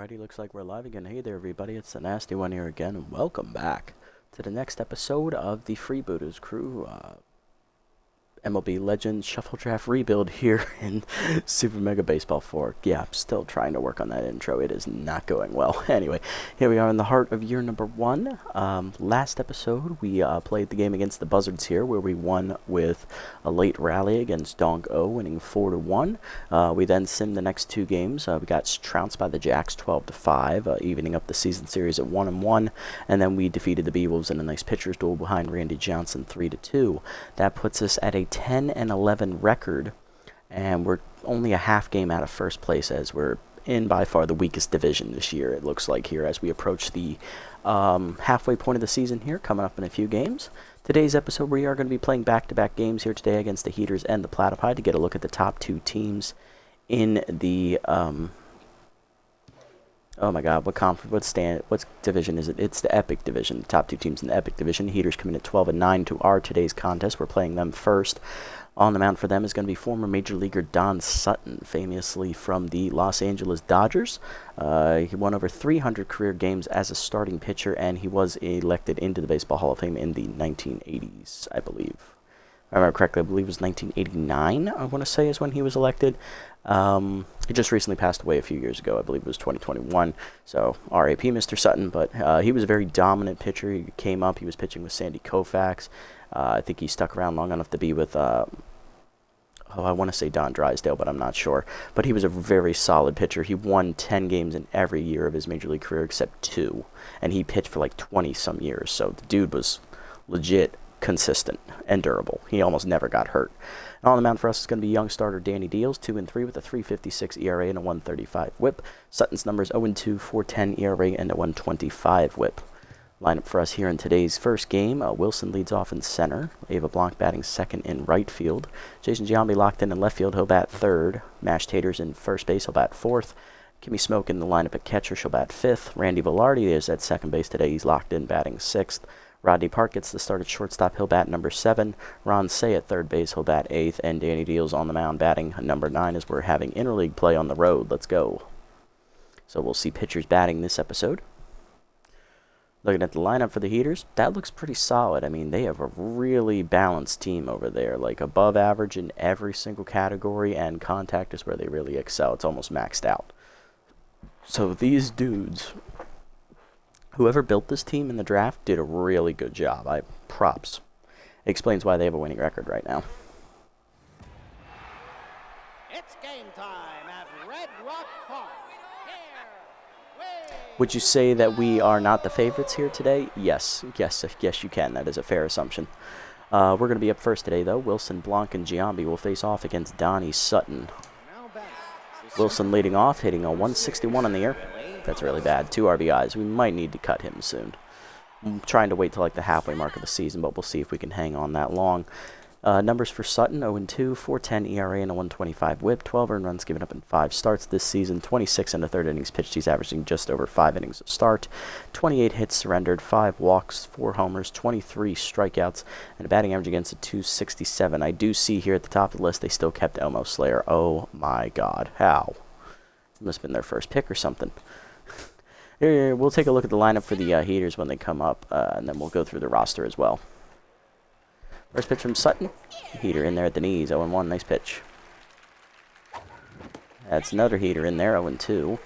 Alrighty, looks like we're live again. Hey there, everybody. It's the Nasty One here again, and welcome back to the next episode of the Freebooters crew. MLB Legends Shuffle Draft Rebuild here in Super Mega Baseball 4. Yeah, I'm still trying to work on that intro. It is not going well. Anyway, here we are in the heart of year number 1. Last episode, we played the game against the Buzzards here, where we won with a late rally against Donk O, winning 4-1. We then simmed the next 2 games. We got trounced by the Jacks 12-5, evening up the season series at 1-1, and then we defeated the B-Wolves in a nice pitcher's duel behind Randy Johnson 3-2. That puts us at a 10-11 record, and we're only a half game out of first place, as we're in by far the weakest division this year, it looks like, here as we approach the halfway point of the season here, coming up in a few games. Today's episode, we are going to be playing back-to-back games here today against the Heaters and the Platypi to get a look at the top 2 teams in the oh my god, what division is it? It's the Epic Division. The top 2 teams in the Epic Division. Heaters come in at 12-9 to our today's contest. We're playing them first. On the mound for them is going to be former Major Leaguer Don Sutton, famously from the Los Angeles Dodgers. He won over 300 career games as a starting pitcher, and he was elected into the Baseball Hall of Fame in the 1980s, I believe. If I remember correctly, I believe it was 1989, I want to say, is when he was elected. He just recently passed away a few years ago. I believe it was 2021. So, R.A.P. Mr. Sutton. But he was a very dominant pitcher. He came up. He was pitching with Sandy Koufax. I think he stuck around long enough to be with, I want to say Don Drysdale, but I'm not sure. But he was a very solid pitcher. He won 10 games in every year of his Major League career except 2. And he pitched for like 20-some years. So the dude was legit consistent and durable. He almost never got hurt. And on the mound for us is going to be young starter Danny Deals, 2-3 with a 3.56 ERA and a 1.35 WHIP. Sutton's numbers 0-2, 4.10 ERA and a 1.25 WHIP. Lineup for us here in today's first game: Wilson leads off in center. Ava Blanc batting second in right field. Jason Giambi locked in left field. He'll bat third. Mash Taters in first base. He'll bat fourth. Kimmy Smoke in the lineup at catcher. She'll bat fifth. Randy Velarde is at second base today. He's locked in batting sixth. Rodney Park gets the start at shortstop. He'll bat number 7. Ron Say at third base. He'll bat 8th. And Danny Deals on the mound batting number 9 as we're having interleague play on the road. Let's go. So we'll see pitchers batting this episode. Looking at the lineup for the Heaters, that looks pretty solid. I mean, they have a really balanced team over there. Like above average in every single category, and contact is where they really excel. It's almost maxed out. So these dudes, whoever built this team in the draft, did a really good job. Props. It explains why they have a winning record right now. It's game time at Red Rock Park. Would you say that we are not the favorites here today? Yes, you can. That is a fair assumption. We're going to be up first today, though. Wilson, Blanc, and Giambi will face off against Donnie Sutton. Wilson leading off, hitting a 161 in the air. That's really bad. 2 RBIs. We might need to cut him soon. I'm trying to wait till like the halfway mark of the season, but we'll see if we can hang on that long. Numbers for Sutton: 0-2, 4.10 ERA and a 1.25 WHIP. 12 earned runs given up in 5 starts this season. 26 and a third innings pitched. He's averaging just over 5 innings of start. 28 hits surrendered, 5 walks, 4 homers, 23 strikeouts, and a batting average against a 267. I do see here at the top of the list they still kept Elmo Slayer. Oh my God, how? It must have been their first pick or something. Here, we'll take a look at the lineup for the Heaters when they come up, and then we'll go through the roster as well. First pitch from Sutton. Heater in there at the knees. 0-1. Nice pitch. That's another heater in there. 0-2.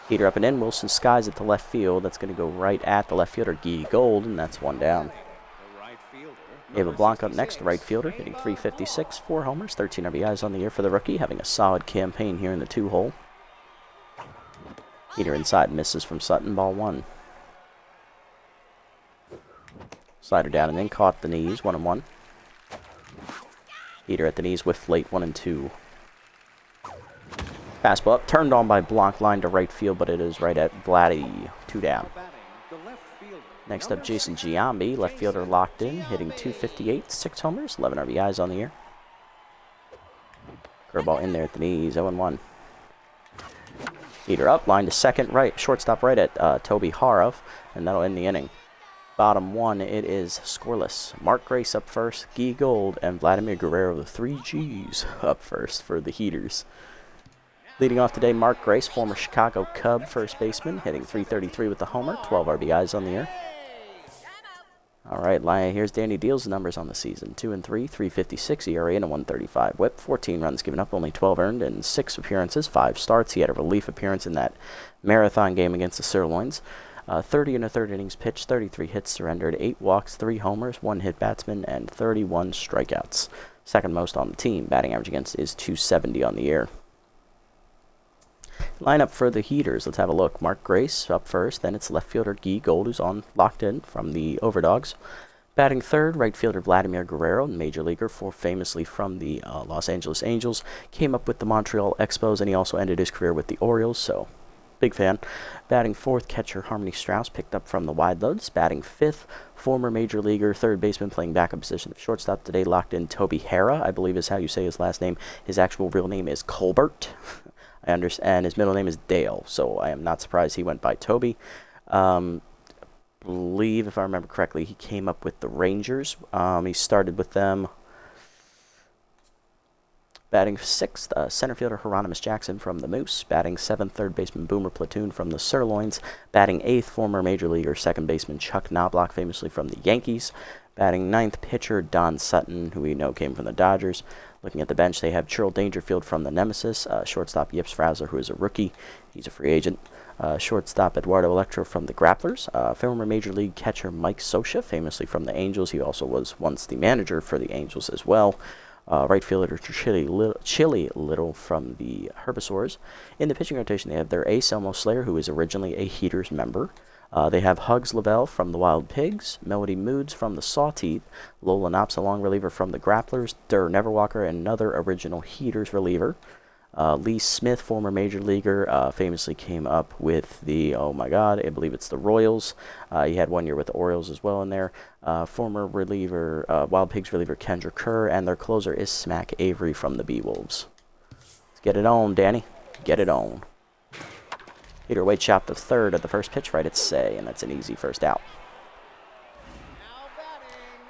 Heater up and in. Wilson skies at the left field. That's going to go right at the left fielder, Guy Gold, and that's 1 down. Ava Blanc up next, right fielder, hitting 356, 4 homers, 13 RBIs on the year for the rookie, having a solid campaign here in the 2-hole. Heater inside, misses from Sutton. Ball 1. Slider down and in, caught at the knees, 1-1. Heater at the knees, whiff late, 1-2. Fastball up, turned on by Blanc, line to right field, but it is right at Vladdy, 2 down. Next up, Jason Giambi, left fielder locked in, hitting 258, 6 homers, 11 RBIs on the year. Curveball in there at the knees, 0-1. Heater up, line to second, right, shortstop right at Toby Harov, and that'll end the inning. Bottom 1, it is scoreless. Mark Grace up first, Guy Gold, and Vladimir Guerrero, the 3 Gs, up first for the Heaters. Leading off today, Mark Grace, former Chicago Cub first baseman, hitting .333 with the homer, 12 RBIs on the year. All right, here's Danny Deal's numbers on the season. 2-3, 3.56 ERA and a 1.35 WHIP. 14 runs given up, only 12 earned in 6 appearances, 5 starts. He had a relief appearance in that marathon game against the Sirloins. 30 1/3 innings pitched, 33 hits surrendered, 8 walks, 3 homers, 1 hit batsman, and 31 strikeouts. Second most on the team. Batting average against is .270 on the year. Lineup for the Heaters. Let's have a look. Mark Grace up first. Then it's left fielder Guy Gold, who's locked in from the Overdogs. Batting third, right fielder Vladimir Guerrero, major leaguer, famously from the Los Angeles Angels. Came up with the Montreal Expos, and he also ended his career with the Orioles, so big fan. Batting fourth, catcher Harmony Strauss, picked up from the Wide Loads. Batting fifth, former major leaguer, third baseman, playing backup position of shortstop today, locked in Toby Hara, I believe is how you say his last name. His actual real name is Colbert. I understand, and his middle name is Dale, so I am not surprised he went by Toby. Believe, if I remember correctly, he came up with the Rangers. He started with them. Batting sixth, center fielder Hieronymus Jackson from the Moose. Batting seventh, third baseman Boomer Platoon from the Sirloins. Batting eighth, former major leaguer, second baseman Chuck Knobloch, famously from the Yankees. Batting ninth, pitcher Don Sutton, who we know came from the Dodgers. Looking at the bench, they have Churl Dangerfield from the Nemesis, shortstop Yips Frazzler, who is a rookie. He's a free agent. Shortstop Eduardo Electro from the Grapplers. Former Major League catcher Mike Scioscia, famously from the Angels. He also was once the manager for the Angels as well. Right fielder Chili Little from the Herbivores. In the pitching rotation, they have their ace Elmo Slayer, who is originally a Heaters member. They have Hugs Lavelle from the Wild Pigs, Melody Moods from the Sawteeth, Lola Knops, a long reliever from the Grapplers, Durr Neverwalker, another original Heaters reliever. Lee Smith, former major leaguer, famously came up with the, I believe it's the Royals. He had 1 year with the Orioles as well in there. Former reliever, Wild Pigs reliever Kendra Kerr, and their closer is Smack Avery from the Beewolves. Let's get it on, Danny. Get it on. Peter Wade chopped the third of the first pitch right at Say, and that's an easy first out.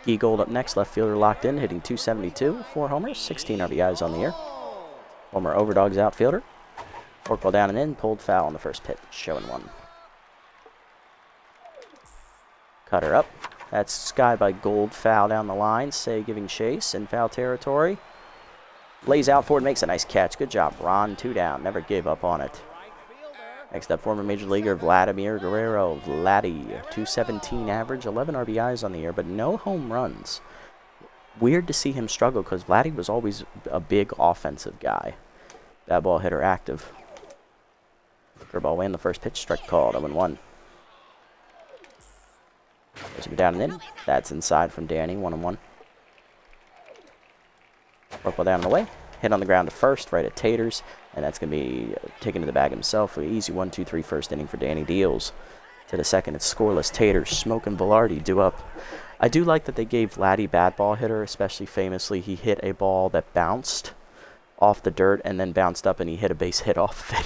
Guy Gold up next, left fielder locked in, hitting .272, 4 homers, 16 RBIs on the year. Former Overdogs outfielder. Forkball down and in, pulled foul on the first pitch, showing 1. Cutter up. That's Sky by Gold, foul down the line. Say giving chase in foul territory. Lays out for it, makes a nice catch. Good job, Ron. 2 down, never gave up on it. Next up, former major leaguer Vladimir Guerrero. Vladdy, .217 average, 11 RBIs on the year, but no home runs. Weird to see him struggle because Vladdy was always a big offensive guy. Bad ball hitter active. Curveball away in the first pitch, strike called, 0-1. Goes down and in. That's inside from Danny, 1-1. Curveball down and away. Hit on the ground to first, right at Taters, and that's going to be taken to the bag himself. An easy 1-2-3 first inning for Danny Deals. To the second, it's scoreless. Taters, Smoke, and Velarde due up. I do like that they gave Vladdy bad ball hitter, especially famously he hit a ball that bounced off the dirt and then bounced up and he hit a base hit off of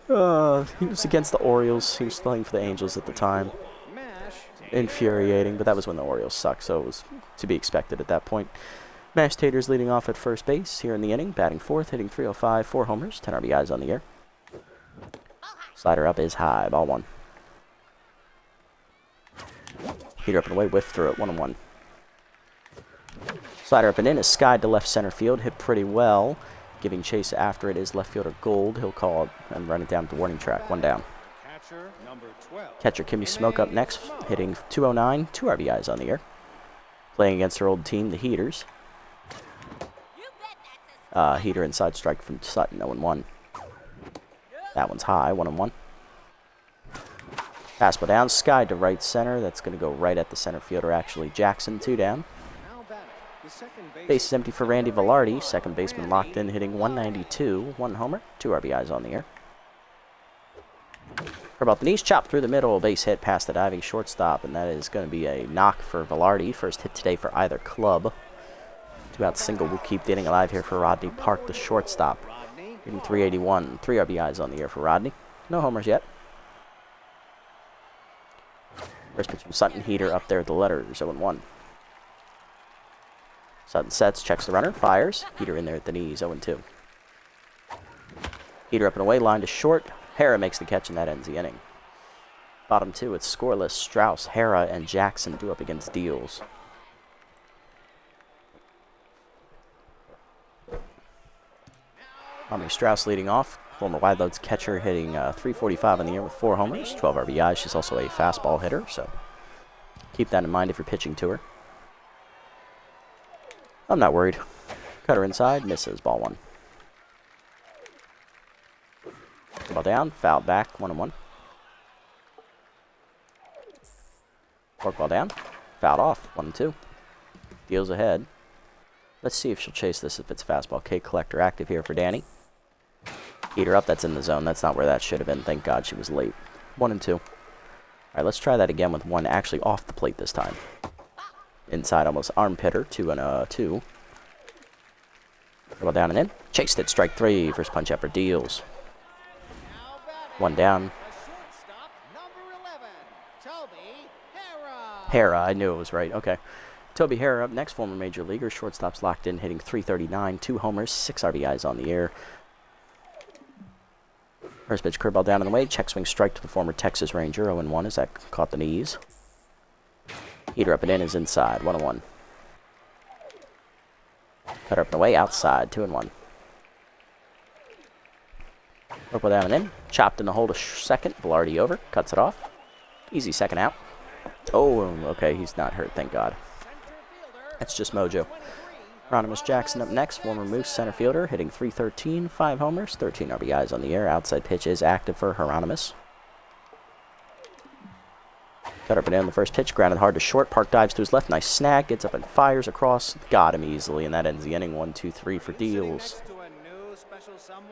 it. He was against the Orioles. He was playing for the Angels at the time. Infuriating, but that was when the Orioles sucked, so it was to be expected at that point. Mash Taters leading off at first base here in the inning, batting fourth, hitting .305, 4 homers, 10 RBIs on the year. Slider up is high, ball 1. Heater up and away, whiff through it, 1-1. Slider up and in is skied to left center field, hit pretty well. Giving chase after it is left fielder Gold. He'll call it and run it down the warning track, 1 down. Catcher Kimmy Smoke up next, hitting .209, 2 RBIs on the year. Playing against her old team, the Heaters. Heater inside strike from Sutton, 0-1. That one's high, 1-1. Fastball down, skied to right center. That's going to go right at the center fielder, actually. Jackson, 2 down. Base is empty for Randy Velarde. Second baseman locked in, hitting .192. 1 homer, 2 RBIs on the year. For about the knees, chopped through the middle. Base hit past the diving shortstop, and that is going to be a knock for Velarde. First hit today for either club. 2 out single will keep the inning alive here for Rodney Park, the shortstop. Hitting .381. 3 RBIs on the year for Rodney. No homers yet. First pitch from Sutton. Heater up there at the letters, 0-1. Sutton sets, checks the runner, fires. Heater in there at the knees, 0-2. Heater up and away, line to short. Hara makes the catch, and that ends the inning. Bottom 2, it's scoreless. Strauss, Hara, and Jackson do up against Deals. Army Strauss leading off. Former Wide Loads catcher, hitting .345 in the year with 4 homers, 12 RBIs. She's also a fastball hitter, so keep that in mind if you're pitching to her. I'm not worried. Cut her inside, misses, ball 1. Ball down, foul back, 1-1. Fork ball down, fouled off, 1-2. Deals ahead. Let's see if she'll chase this if it's fastball. K Collector active here for Danny. Heater up, that's in the zone. That's not where that should have been. Thank God she was late. 1-2. All right, let's try that again with 1 actually off the plate this time. Inside, almost armpitter, 2-2. Ball down and in. Chased it, strike 3. First punch out for Deals. 1 down. Hara, I knew it was right. Okay. Toby Hara up next, former major leaguer. Shortstop's locked in, hitting .339, 2 homers, 6 RBIs on the year. First pitch, curveball down in the way. Check swing strike to the former Texas Ranger. 0-1 as that caught the knees. Heater up and in is inside. 1-1. Cutter up and away. Outside. 2-1. Curveball down and in. Chopped in the hole to second. Velarde over. Cuts it off. Easy second out. Oh, okay. He's not hurt. Thank God. That's just mojo. Ronimus Jackson up next, former Moose center fielder, hitting .313, 5 homers, 13 RBIs on the year. Outside pitch is active for Hieronymus. Cut up and in the first pitch, grounded hard to short. Park dives to his left, nice snag, gets up and fires across. Got him easily, and that ends the inning. 1-2-3 for Deals.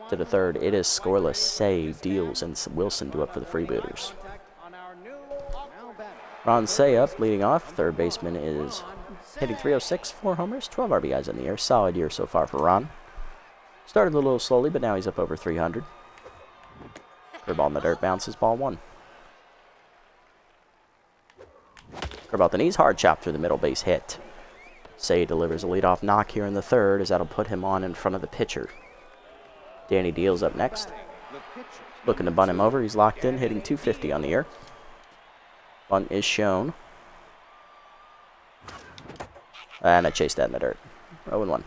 To the third, it is scoreless. Say, Deals, and Wilson do up for the Freebooters. Ron Say up, leading off. Third baseman is hitting .306, 4 homers, 12 RBIs in the year. Solid year so far for Ron. Started a little slowly, but now he's up over 300. Curveball in the dirt, bounces, ball 1. Curveball at the knees, hard chop through the middle, base hit. Say delivers a leadoff knock here in the third, as that'll put him on in front of the pitcher. Danny Deals up next. Looking to bunt him over, he's locked in, hitting .250 on the year. Bunt is shown. And I chased that in the dirt. 0-1.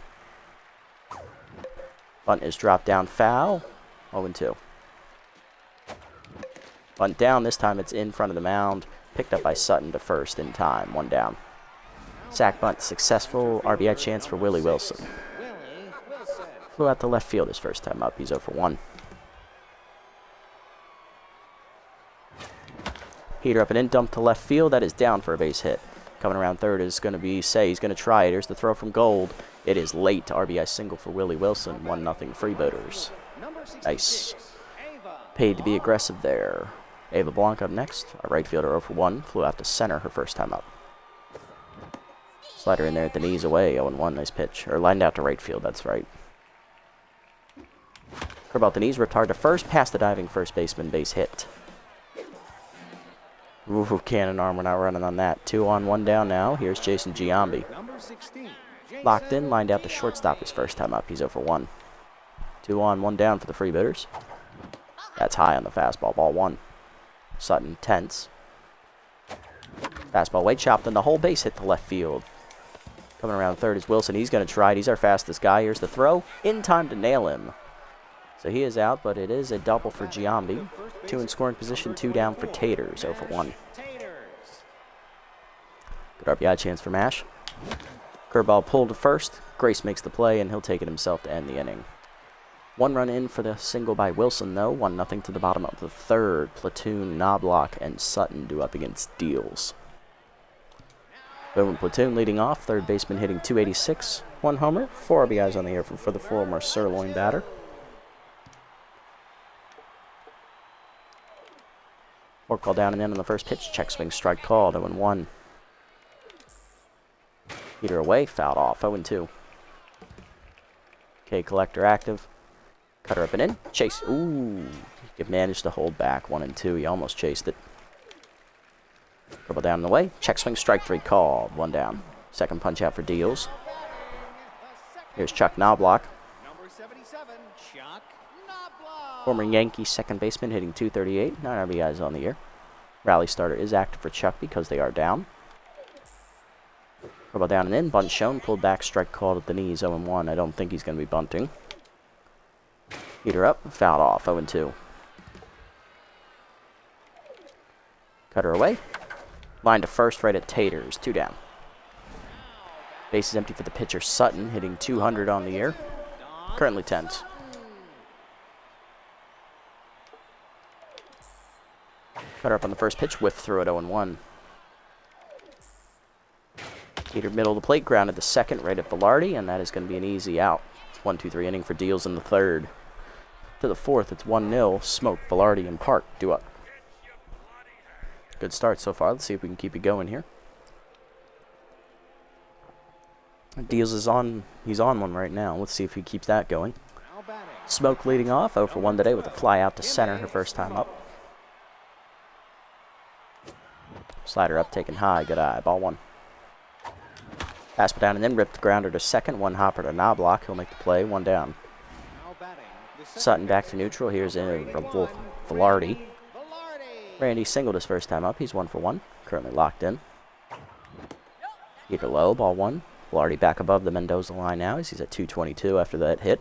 Bunt is dropped down foul. 0-2. Bunt down. This time it's in front of the mound. Picked up by Sutton to first in time. 1 down. Sack bunt successful. RBI chance for Willie Wilson. Flew out to left field his first time up. He's 0-1. Heater up and in. Dump to left field. That is down for a base hit. Coming around third is going to be Say. He's going to try it. Here's the throw from Gold. It is late. RBI single for Willie Wilson. 1-0 Freebooters. Nice. Paid to be aggressive there. Ava Blanc up next. Our right fielder 0-1. Flew out to center her first time up. Slider in there at the knees away. 0-1. Nice pitch. Or lined out to right field. That's right. Curve out the knees. Ripped hard to first. Past the diving first baseman. Base hit. Ooh, cannon arm, we're not running on that. 2 on, 1 down now. Here's Jason Giambi. Locked in, lined out to shortstop his first time up. He's 0-1. 2 on, 1 down for the Freebooters. That's high on the fastball. Ball 1. Sutton tense. Fastball way chopped in the whole base hit to left field. Coming around third is Wilson. He's going to try it. He's our fastest guy. Here's the throw. In time to nail him. So he is out, but it is a double for Giambi. 2 in scoring position, 2 down for Taters, 0-1. Good RBI chance for Mash. Curveball pulled to first. Grace makes the play, and he'll take it himself to end the inning. 1 run in for the single by Wilson, though. 1-0 to the bottom of the third. Platoon, Knobloch, and Sutton do up against Deals. Boom, Platoon leading off. Third baseman hitting .286. 1 homer, 4 RBIs on the year for the former Sirloin batter. Fork call down and in on the first pitch. Check swing strike called. 0-1. Heater away. Fouled off. 0-2. K Collector active. Cutter up and in. Chase. Ooh. He managed to hold back. 1-2. He almost chased it. Dribble down and away. Check swing strike 3 called. 1 down. Second punch out for Deals. Here's Chuck Knobloch. Former Yankees second baseman hitting .238, 9 RBIs on the year. Rally starter is active for Chuck because they are down. Curveball down and in, bunt shown, pulled back, strike called at the knees, 0-1. I don't think he's going to be bunting. Heater up, fouled off, 0-2. Cutter away. Line to first, right at Taters, 2 down. Base is empty for the pitcher Sutton, hitting .200 on the year. Currently tense. Cutter up on the first pitch, whiff through at 0-1. Heater middle of the plate, grounded to second, right at Velarde, and that is going to be an easy out. 1-2-3 inning for deals in the third. To the fourth, it's 1-0. Smoke, Velarde, and Park due up. Good start so far. Let's see if we can keep it going here. Deals is on. He's on one right now. Let's see if he keeps that going. Smoke leading off, 0-for-1 today with a fly out to center, her first time up. Slider up, taken high, good eye, ball 1. Pass down and then ripped grounder to second, 1 hopper to Knobloch. He'll make the play, 1 down. Sutton back to neutral. Here's in Velarde. Randy singled his first time up. He's 1-for-1. Currently locked in. Heater low, ball 1. Velarde back above the Mendoza line now as he's at 222 after that hit.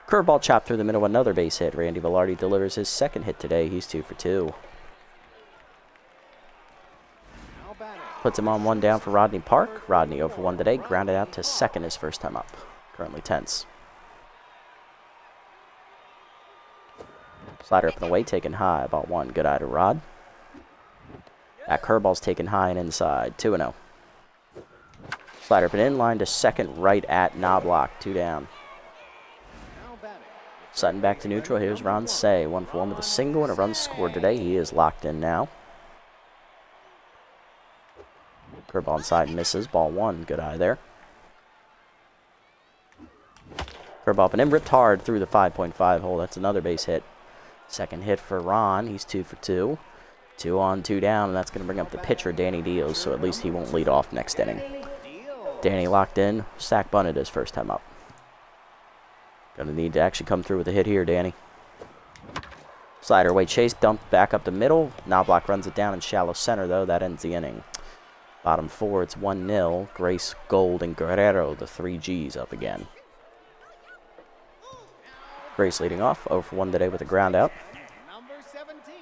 Curveball chopped through the middle, another base hit. Randy Velarde delivers his second hit today. He's 2-for-2. Puts him on 1 down for Rodney Park. Rodney 0-for-1 today. Grounded out to second his first time up. Currently tense. Slider up and away, taken high, about 1. Good eye to Rod. That curveball's taken high and inside, 2-0. Slider up and in, line to second, right at Knobloch, 2 down. Sutton back to neutral. Here's Ron Say, 1-for-1 with a single and a run scored today. He is locked in now. Curveball inside misses, ball 1. Good eye there. Curveball up and in, ripped hard through the 5.5 hole. That's another base hit. Second hit for Ron. He's 2-for-2. 2 on, 2 down, and that's going to bring up the pitcher, Danny Diaz, so at least he won't lead off next inning. Danny locked in. Sack bunted his first time up. Going to need to actually come through with a hit here, Danny. Slider away, chase, dumped back up the middle. Knobloch runs it down in shallow center, though. That ends the inning. Bottom 4, it's 1-0. Grace, Gold, and Guerrero, the 3 Gs up again. Grace leading off, 0-for-1 today with a ground out. Number 17,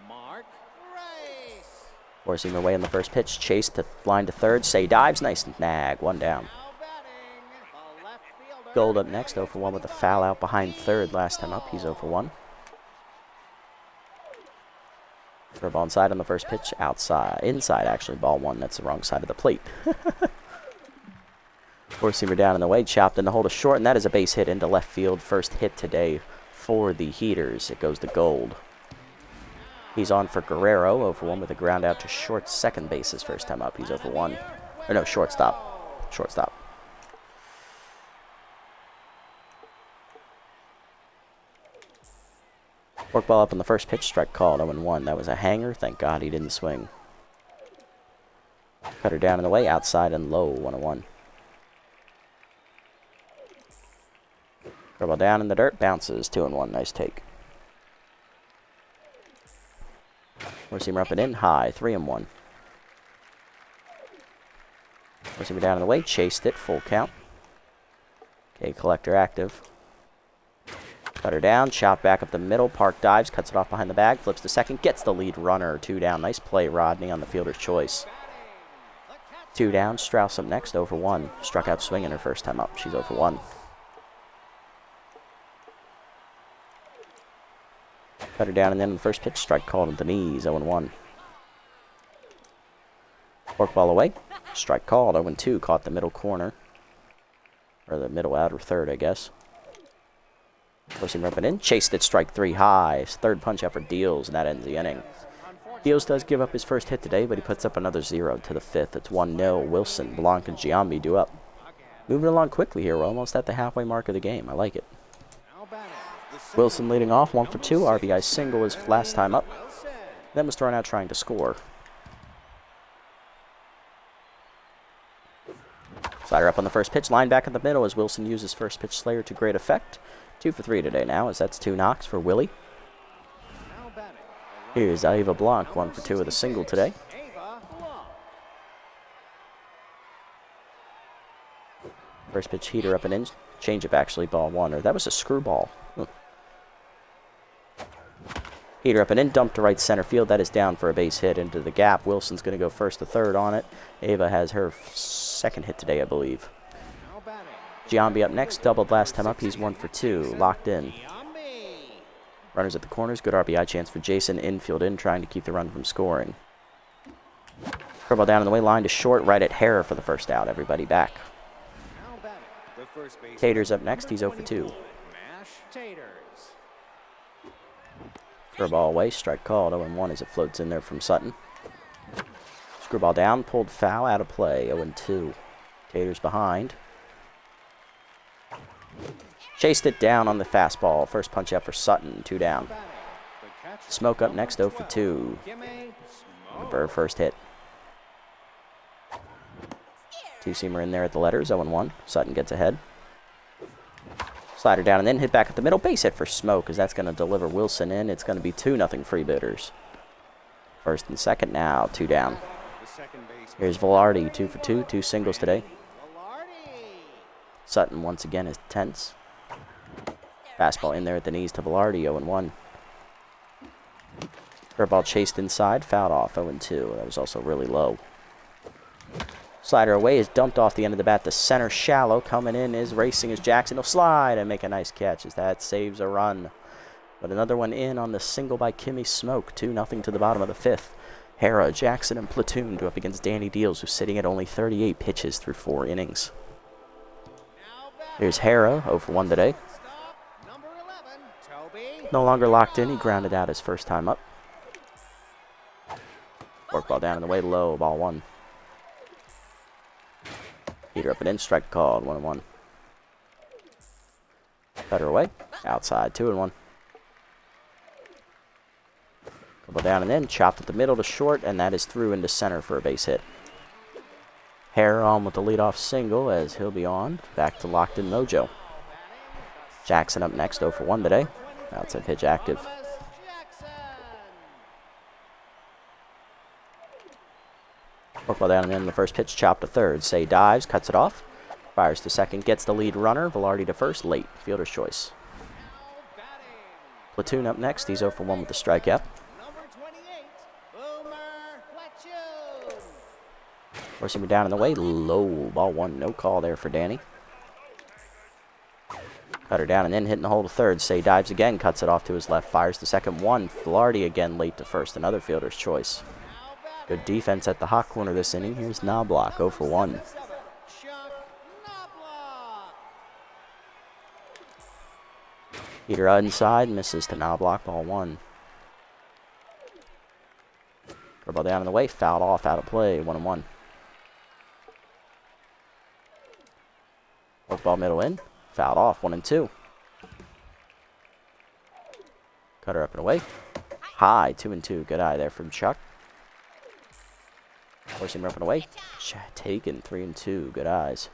Mark Grace. Four-seamer away on the first pitch, chase to line to third. Say dives, nice snag, 1 down. Now batting, the left fielder. Gold up next, 0-for-1 with a foul out behind third last time up. He's 0-for-1. Curveball inside on the first pitch, outside, inside actually, ball 1. That's the wrong side of the plate. Four-seamer down in the way, chopped in the hole to short, and that is a base hit into left field. First hit today for the Heaters. It goes to Gold. He's on for Guerrero, 0-for-1 with a ground out to short second base his first time up. He's 0-for-1. Or no, shortstop. Shortstop. Forkball up on the first pitch, strike called, 0-1. That was a hanger. Thank God he didn't swing. Cutter down in the way, outside and low, 1-1. Curveball down in the dirt, bounces, 2-1. Nice take. Four-seamer up and in, high, 3-1. Four-seamer down in the way, chased it, full count. Okay, collector active. Cutter down, chop back up the middle, Park dives, cuts it off behind the bag, flips to second, gets the lead runner, 2 down. Nice play, Rodney, on the fielder's choice. 2 down, Strauss up next, 0-for-1. Struck out swinging her first time up, she's 0-for-1. Cutter down and then in the first pitch, strike called at the knees, 0-1. Forkball away, strike called, 0-2, caught the middle corner. Or the middle outer third, I guess. Four-seamer up and in, chased it, strike 3 high. Third punch out for Deals, and that ends the inning. Deals does give up his first hit today, but he puts up another 0 to the 5th. It's 1-0. Wilson, Blanc, and Giambi do up. Moving along quickly here. We're almost at the halfway mark of the game. I like it. Wilson leading off, 1-for-2. RBI single his last time up. Then was thrown out trying to score. Slider up on the first pitch. Line back in the middle as Wilson uses first pitch slayer to great effect. 2 for 3 today now, as that's 2 knocks for Willie. Now batting. Here's Ava Blanc, 1 for 2 with a single today. Ava Blanc. First pitch heater up and in. Change up actually, ball 1. Or that was a screwball. Heater up and in, dumped to right center field. That is down for a base hit into the gap. Wilson's going to go first to third on it. Ava has her second hit today, I believe. Now batting. Giambi up next, doubled last time up. He's 1 for 2, locked in. Giambi. Runners at the corners, good RBI chance for Jason. Infield in, trying to keep the run from scoring. Curveball down in the way, line to short, right at Hare for the first out. Everybody back. Now batting. The first base. Taters up next, he's 0 for 2. Mash Taters. Curveball away, strike called. 0-1 as it floats in there from Sutton. Screwball down, pulled foul, out of play. 0-2. Taters behind. Chased it down on the fastball. First punch out for Sutton, 2 down. Smoke up next, 0 for 2. Burr first hit. Two-seamer in there at the letters, 0-1. Sutton gets ahead. Slider down and then hit back at the middle. Base hit for Smoke, as that's going to deliver Wilson in. It's going to be 2-0 Freebooters. First and second now, 2 down. Here's Velarde, 2 for 2, 2 singles today. Sutton once again is tense. Fastball in there at the knees to Velarde, 0-1. Curveball chased inside, fouled off, 0-2. That was also really low. Slider away is dumped off the end of the bat to center, shallow. Coming in is racing as Jackson. He'll slide and make a nice catch as that saves a run. But another one in on the single by Kimmy Smoke. 2-0 to the bottom of the 5th. Hara, Jackson, and Platoon go up against Danny Deals, who's sitting at only 38 pitches through 4 innings. Here's Hara, 0 for 1 today. Number 11, Toby. No longer locked in. He grounded out his first time up. Forkball down in the way, low, ball 1. Heater up and in, strike called, 1-1. Cutter away, outside, 2-1. Couple down and in, chopped at the middle to short, and that is through into center for a base hit. Hare on with the leadoff single, as he'll be on. Back to locked in mojo. Jackson up next, 0 for 1 today. Outside pitch active. Forkball down and in the first pitch, chopped to third. Say dives, cuts it off. Fires to second, gets the lead runner. Velarde to first, late. Fielder's choice. Platoon up next. He's 0 for 1 with the strikeout. Number 28, Boomer Platoon. Forcing him down in the way, low. Ball 1, no call there for Danny. Cutter down and in, hitting the hole to third. Say dives again, cuts it off to his left. Fires to second, 1. Velarde again, late to first. Another fielder's choice. Good defense at the hot corner this inning. Here's Knobloch, 0 for 1. Heater inside, misses to Knobloch, ball 1. Curveball down in the way, fouled off, out of play, 1-1. Forkball middle in, fouled off, 1-2. Cutter up and away. High, 2-2. Good eye there from Chuck. Forcing him up and away. Taken, 3-2. Good eyes.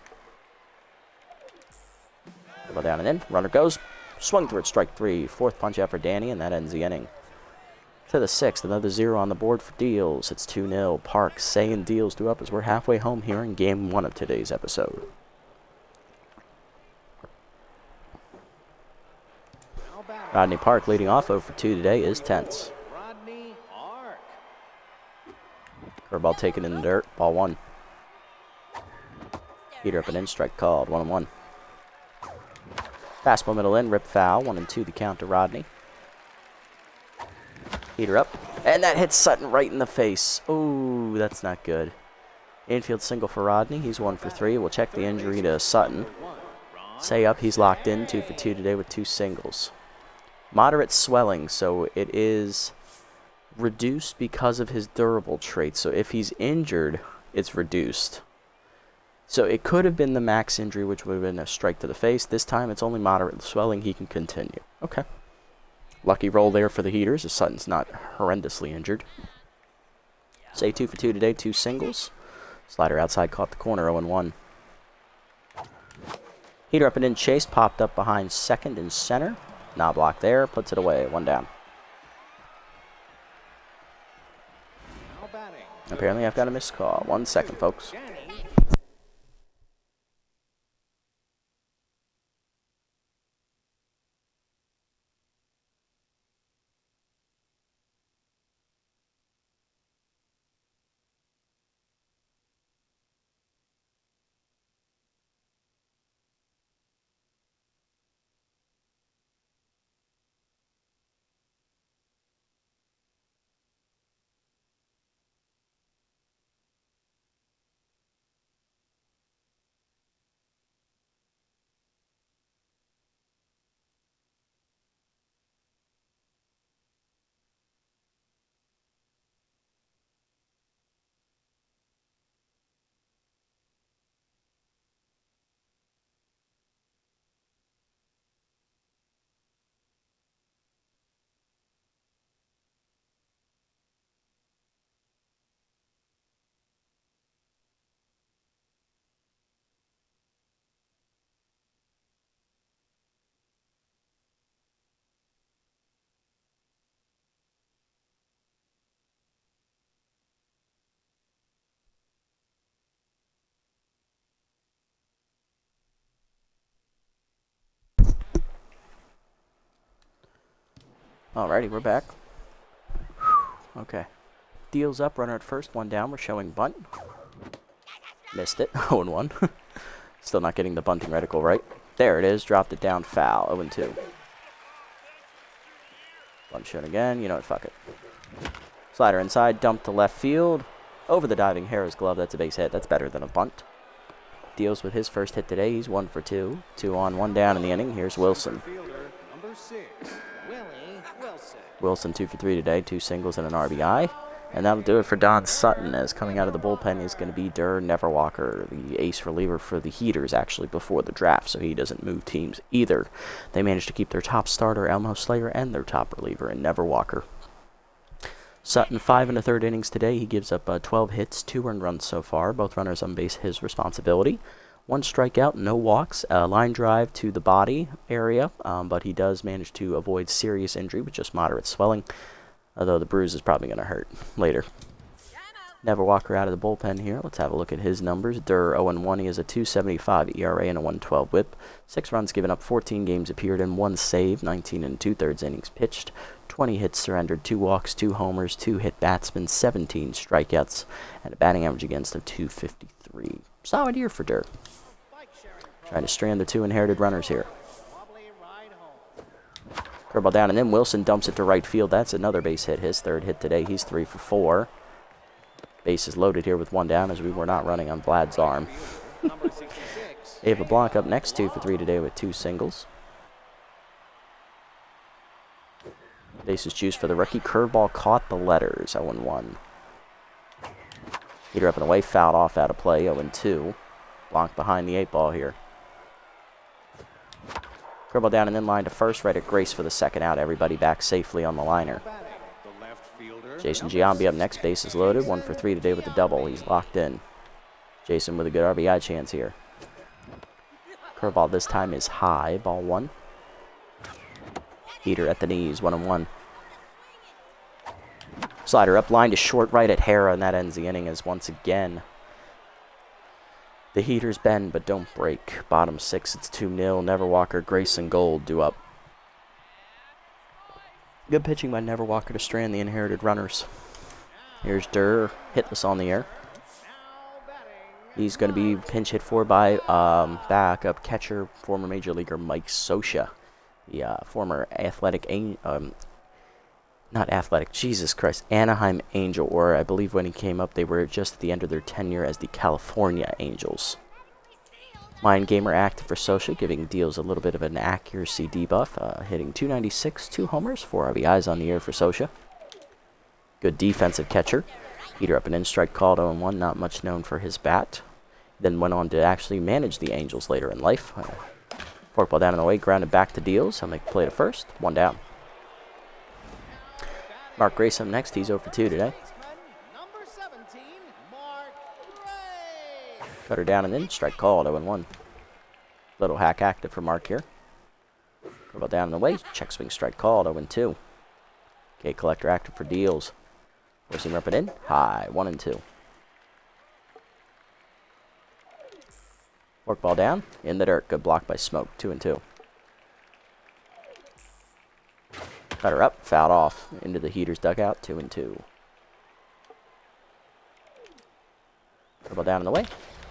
Curveball down and in. Runner goes. Swung through it, strike 3. 4th punch out for Danny, and that ends the inning. To the 6th, another 0 on the board for Deals. It's 2-0. Parks, Say, and Deals due up as we're halfway home here in Game 1 of today's episode. Rodney Park leading off 0 for 2 today is tense. Rodney Park. Curveball taken in the dirt, ball 1. Heater up and in, strike called, 1-1. Fastball middle in, rip foul, 1-2 the count to Rodney. Heater up, and that hits Sutton right in the face. Ooh, that's not good. Infield single for Rodney, he's 1 for 3. We'll check the injury to Sutton. Say up, he's locked in, 2 for 2 today with 2 singles. Moderate swelling, so it is reduced because of his durable trait. So if he's injured, it's reduced. So it could have been the max injury, which would have been a strike to the face. This time it's only moderate swelling. He can continue. Okay. Lucky roll there for the Heaters, as Sutton's not horrendously injured. Say 2 for 2 today, 2 singles. Slider outside, caught the corner, 0-1. Heater up and in. Chase popped up behind second and center. Not blocked there. Puts it away. 1 down. Now batting. Apparently I've got a missed call. 1 second, folks. Alrighty, we're back. Okay. Deals up, runner at first, 1 down. We're showing bunt. Missed it. 0-1. Still not getting the bunting reticle right. There it is. Dropped it down, foul. 0-2. Bunt shown again. You know what? Fuck it. Slider inside, dumped to left field. Over the diving Harris glove. That's a base hit. That's better than a bunt. Deals with his first hit today. He's 1 for 2. 2 on, 1 down in the inning. Here's Wilson. Number 6, Willie Wilson. Wilson 2 for 3 today. 2 singles and an RBI. And that'll do it for Don Sutton, as coming out of the bullpen is going to be Durr Neverwalker, the ace reliever for the Heaters, actually, before the draft, so he doesn't move teams either. They managed to keep their top starter, Elmo Slayer, and their top reliever in Neverwalker. Sutton, 5 1/3 innings today. He gives up 12 hits, 2 earned runs so far. Both runners on base, his responsibility. 1 strikeout, no walks, line drive to the body area, but he does manage to avoid serious injury with just moderate swelling. Although the bruise is probably going to hurt later. Neverwalker out of the bullpen here. Let's have a look at his numbers. Durr 0-1. He has a 2.75 ERA and a 1.12 WHIP. 6 runs given up, 14 games appeared in, 1 save, 19 2/3 innings pitched, 20 hits surrendered, 2 walks, 2 homers, 2 hit batsmen, 17 strikeouts, and a batting average against of 253. Solid year for Durr. Trying to strand the 2 inherited runners here. Curveball down, and then Wilson dumps it to right field. That's another base hit. His 3rd hit today. He's 3 for 4. Bases loaded here with 1 down, as we were not running on Vlad's arm. Ava Blanc up next, 2 for 3 today with 2 singles. Bases juice for the rookie. Curveball caught the letters. 0-1. Heater up and away, fouled off out of play. 0-2. Blanc behind the 8 ball here. Curveball down and then line to first, right at Grace for the 2nd out. Everybody back safely on the liner. Jason Giambi up next, bases loaded. 1 for 3 today with the double. He's locked in. Jason with a good RBI chance here. Curveball this time is high. Ball 1. Heater at the knees. 1-1. Slider up, line to short right at Hera, and that ends the inning as once again the Heaters bend but don't break. Bottom 6, it's 2-0. Neverwalker, Grace, and Gold due up. Good pitching by Neverwalker to strand the inherited runners. Here's Durr, hitless on the air. He's going to be pinch hit for by backup catcher, former Major Leaguer Mike Scioscia, the former Anaheim Angel, or I believe when he came up, they were just at the end of their tenure as the California Angels. Mind Gamer active for Scioscia, giving Deals a little bit of an accuracy debuff, hitting 296, 2 homers, 4 RBIs on the year for Scioscia. Good defensive catcher. Heater up and in, strike called 0-1, not much known for his bat. Then went on to actually manage the Angels later in life. Forkball down and away, grounded back to Deals. He'll make the play to first, 1 down. Mark Grace up next. He's 0 for 2 today. Number 17, Mark Grace. Cutter down and in. Strike called. 0-1. Little hack active for Mark here. Curveball down and away. Check swing strike called. 0-2. Gate collector active for deals. Forcing up and in. High. 1-2. Forkball down. In the dirt. Good block by Smoke. 2-2. Cutter up. Fouled off. Into the Heaters dugout. 2-2. Curveball down and away.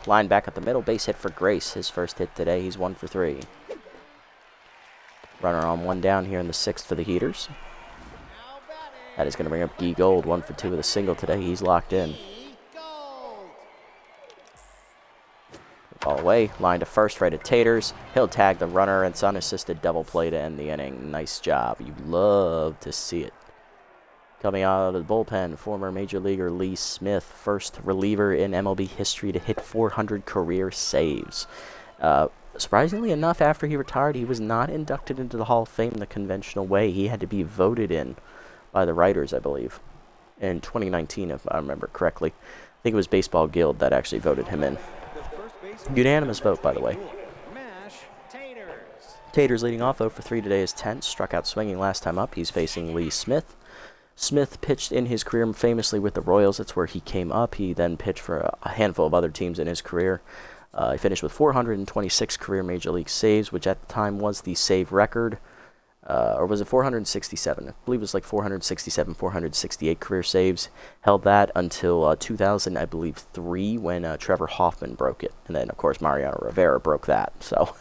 Line back at the middle. Base hit for Grace. His first hit today. He's 1 for 3. Runner on 1 down here in the 6th for the Heaters. That is going to bring up Guy Gold. 1 for 2 with a single today. He's locked in. All away. Line to first, right at Taters. He'll tag the runner. It's unassisted double play to end the inning. Nice job. You love to see it. Coming out of the bullpen, former Major Leaguer Lee Smith, first reliever in MLB history to hit 400 career saves. Surprisingly enough, after he retired, he was not inducted into the Hall of Fame the conventional way. He had to be voted in by the writers, I believe, in 2019, if I remember correctly. I think it was Baseball Guild that actually voted him in. Unanimous vote, by the way. Taters leading off 0 for 3 today is Tense. Struck out swinging last time up. He's facing Lee Smith. Smith pitched in his career famously with the Royals. That's where he came up. He then pitched for a handful of other teams in his career. He finished with 426 career Major League saves, which at the time was the save record. Or was it 467? I believe it was like 467, 468 career saves. Held that until 2000, I believe, 3, when Trevor Hoffman broke it. And then, of course, Mariano Rivera broke that. So,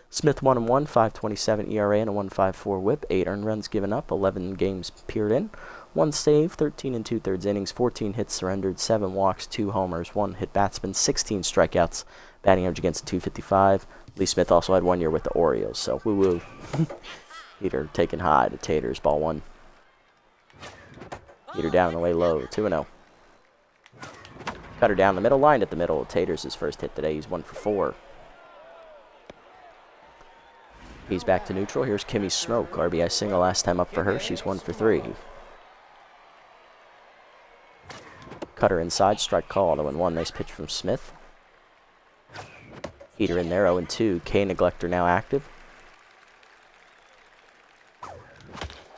Smith 1-1, 5.27 ERA and a 1.54 WHIP. 8 earned runs given up, 11 games peered in. 1 save, 13 2/3 innings, 14 hits surrendered, 7 walks, 2 homers, 1 hit batsman, 16 strikeouts. Batting average against a 255. Lee Smith also had 1 year with the Orioles, so woo-woo. Heater taken high to Taters, ball 1. Heater down on the way low, 2-0. Cutter down the middle, line at the middle. Taters, his first hit today, he's 1 for 4. He's back to neutral. Here's Kimmy Smoke, RBI single last time up for her. She's 1 for 3. Cutter inside, strike called, 0-1. Nice pitch from Smith. Heater in there, 0-2. K Neglector now active.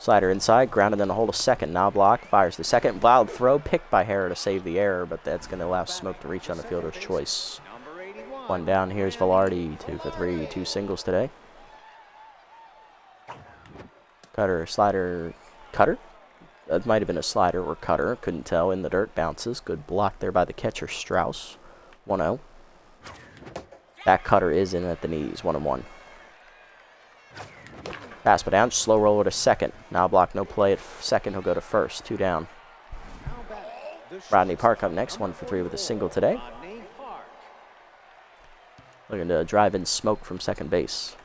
Slider inside, grounded in the hole to second. Now block, fires the second. Wild throw, picked by Hara to save the error, but that's going to allow Smoke to reach on the fielder's choice. 1 down, here's Velarde, 2 for 3, 2 singles today. Cutter, slider, cutter? That might have been a slider or cutter, couldn't tell. In the dirt, bounces. Good block there by the catcher, Strauss. 1-0. That cutter is in at the knees, 1-1. Fastball down, slow roller to second. Now block, no play at second, he'll go to first, 2 down. Rodney Park up next, 1 for 3 with a single today. Looking to drive in Smoke from second base.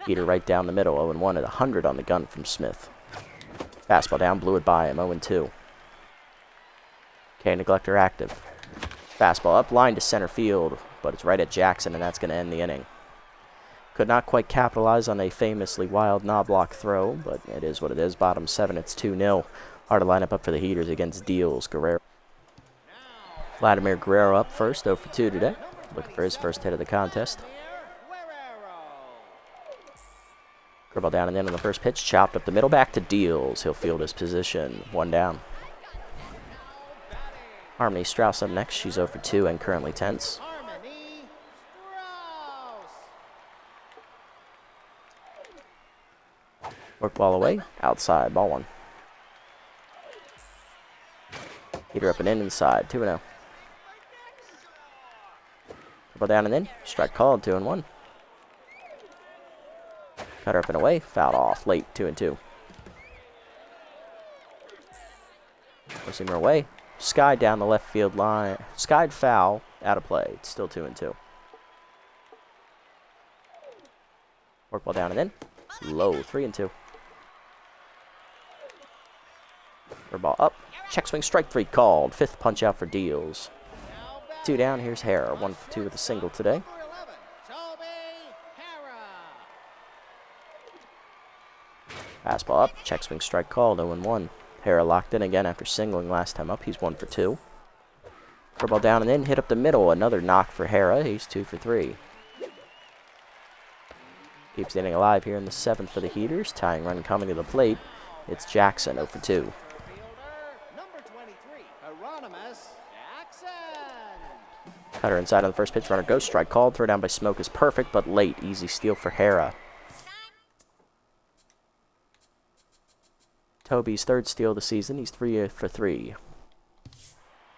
Heater right down the middle, 0-1 at 100 on the gun from Smith. Fastball down, blew it by him, 0-2. K Neglector active. Fastball up, line to center field, but it's right at Jackson, and that's going to end the inning. Could not quite capitalize on a famously wild knob-block throw, but it is what it is. Bottom 7, it's 2-0. Hard to line up for the Heaters against Deals. Guerrero. Vladimir Guerrero up first, 0 for 2 today. Looking for his first hit of the contest. Curveball down and in on the first pitch. Chopped up the middle, back to Deals. He'll field his position. 1 down. Harmony Strauss up next. She's 0 for 2 and currently tense. Work ball away. Outside. Ball 1. Heater up and in inside. 2-0. Ball down and in. Strike called. 2-1. Cutter up and away. Fouled off. Late. 2-2. Pushing her away. Sky down the left field line. Skied foul. Out of play. It's still 2-2. Work ball down and in. Low. 3-2. Ball up. Check swing strike 3 called. 5th punch out for Deals. 2 down. Here's Hara. 1 for 2 with a single today. Fastball up. Check swing strike called. 0-1. Hara locked in again after singling last time up. He's 1 for 2. Curveball down and in, hit up the middle. Another knock for Hera. He's 2 for 3. Keeps getting alive here in the 7th for the Heaters. Tying run coming to the plate. It's Jackson, 0 for 2. Fielder, number 23, Hieronymus Jackson. Cutter inside on the first pitch. Runner goes. Strike called. Throw down by Smoke is perfect, but late. Easy steal for Hera. Toby's 3rd steal of the season. He's 3 for 3.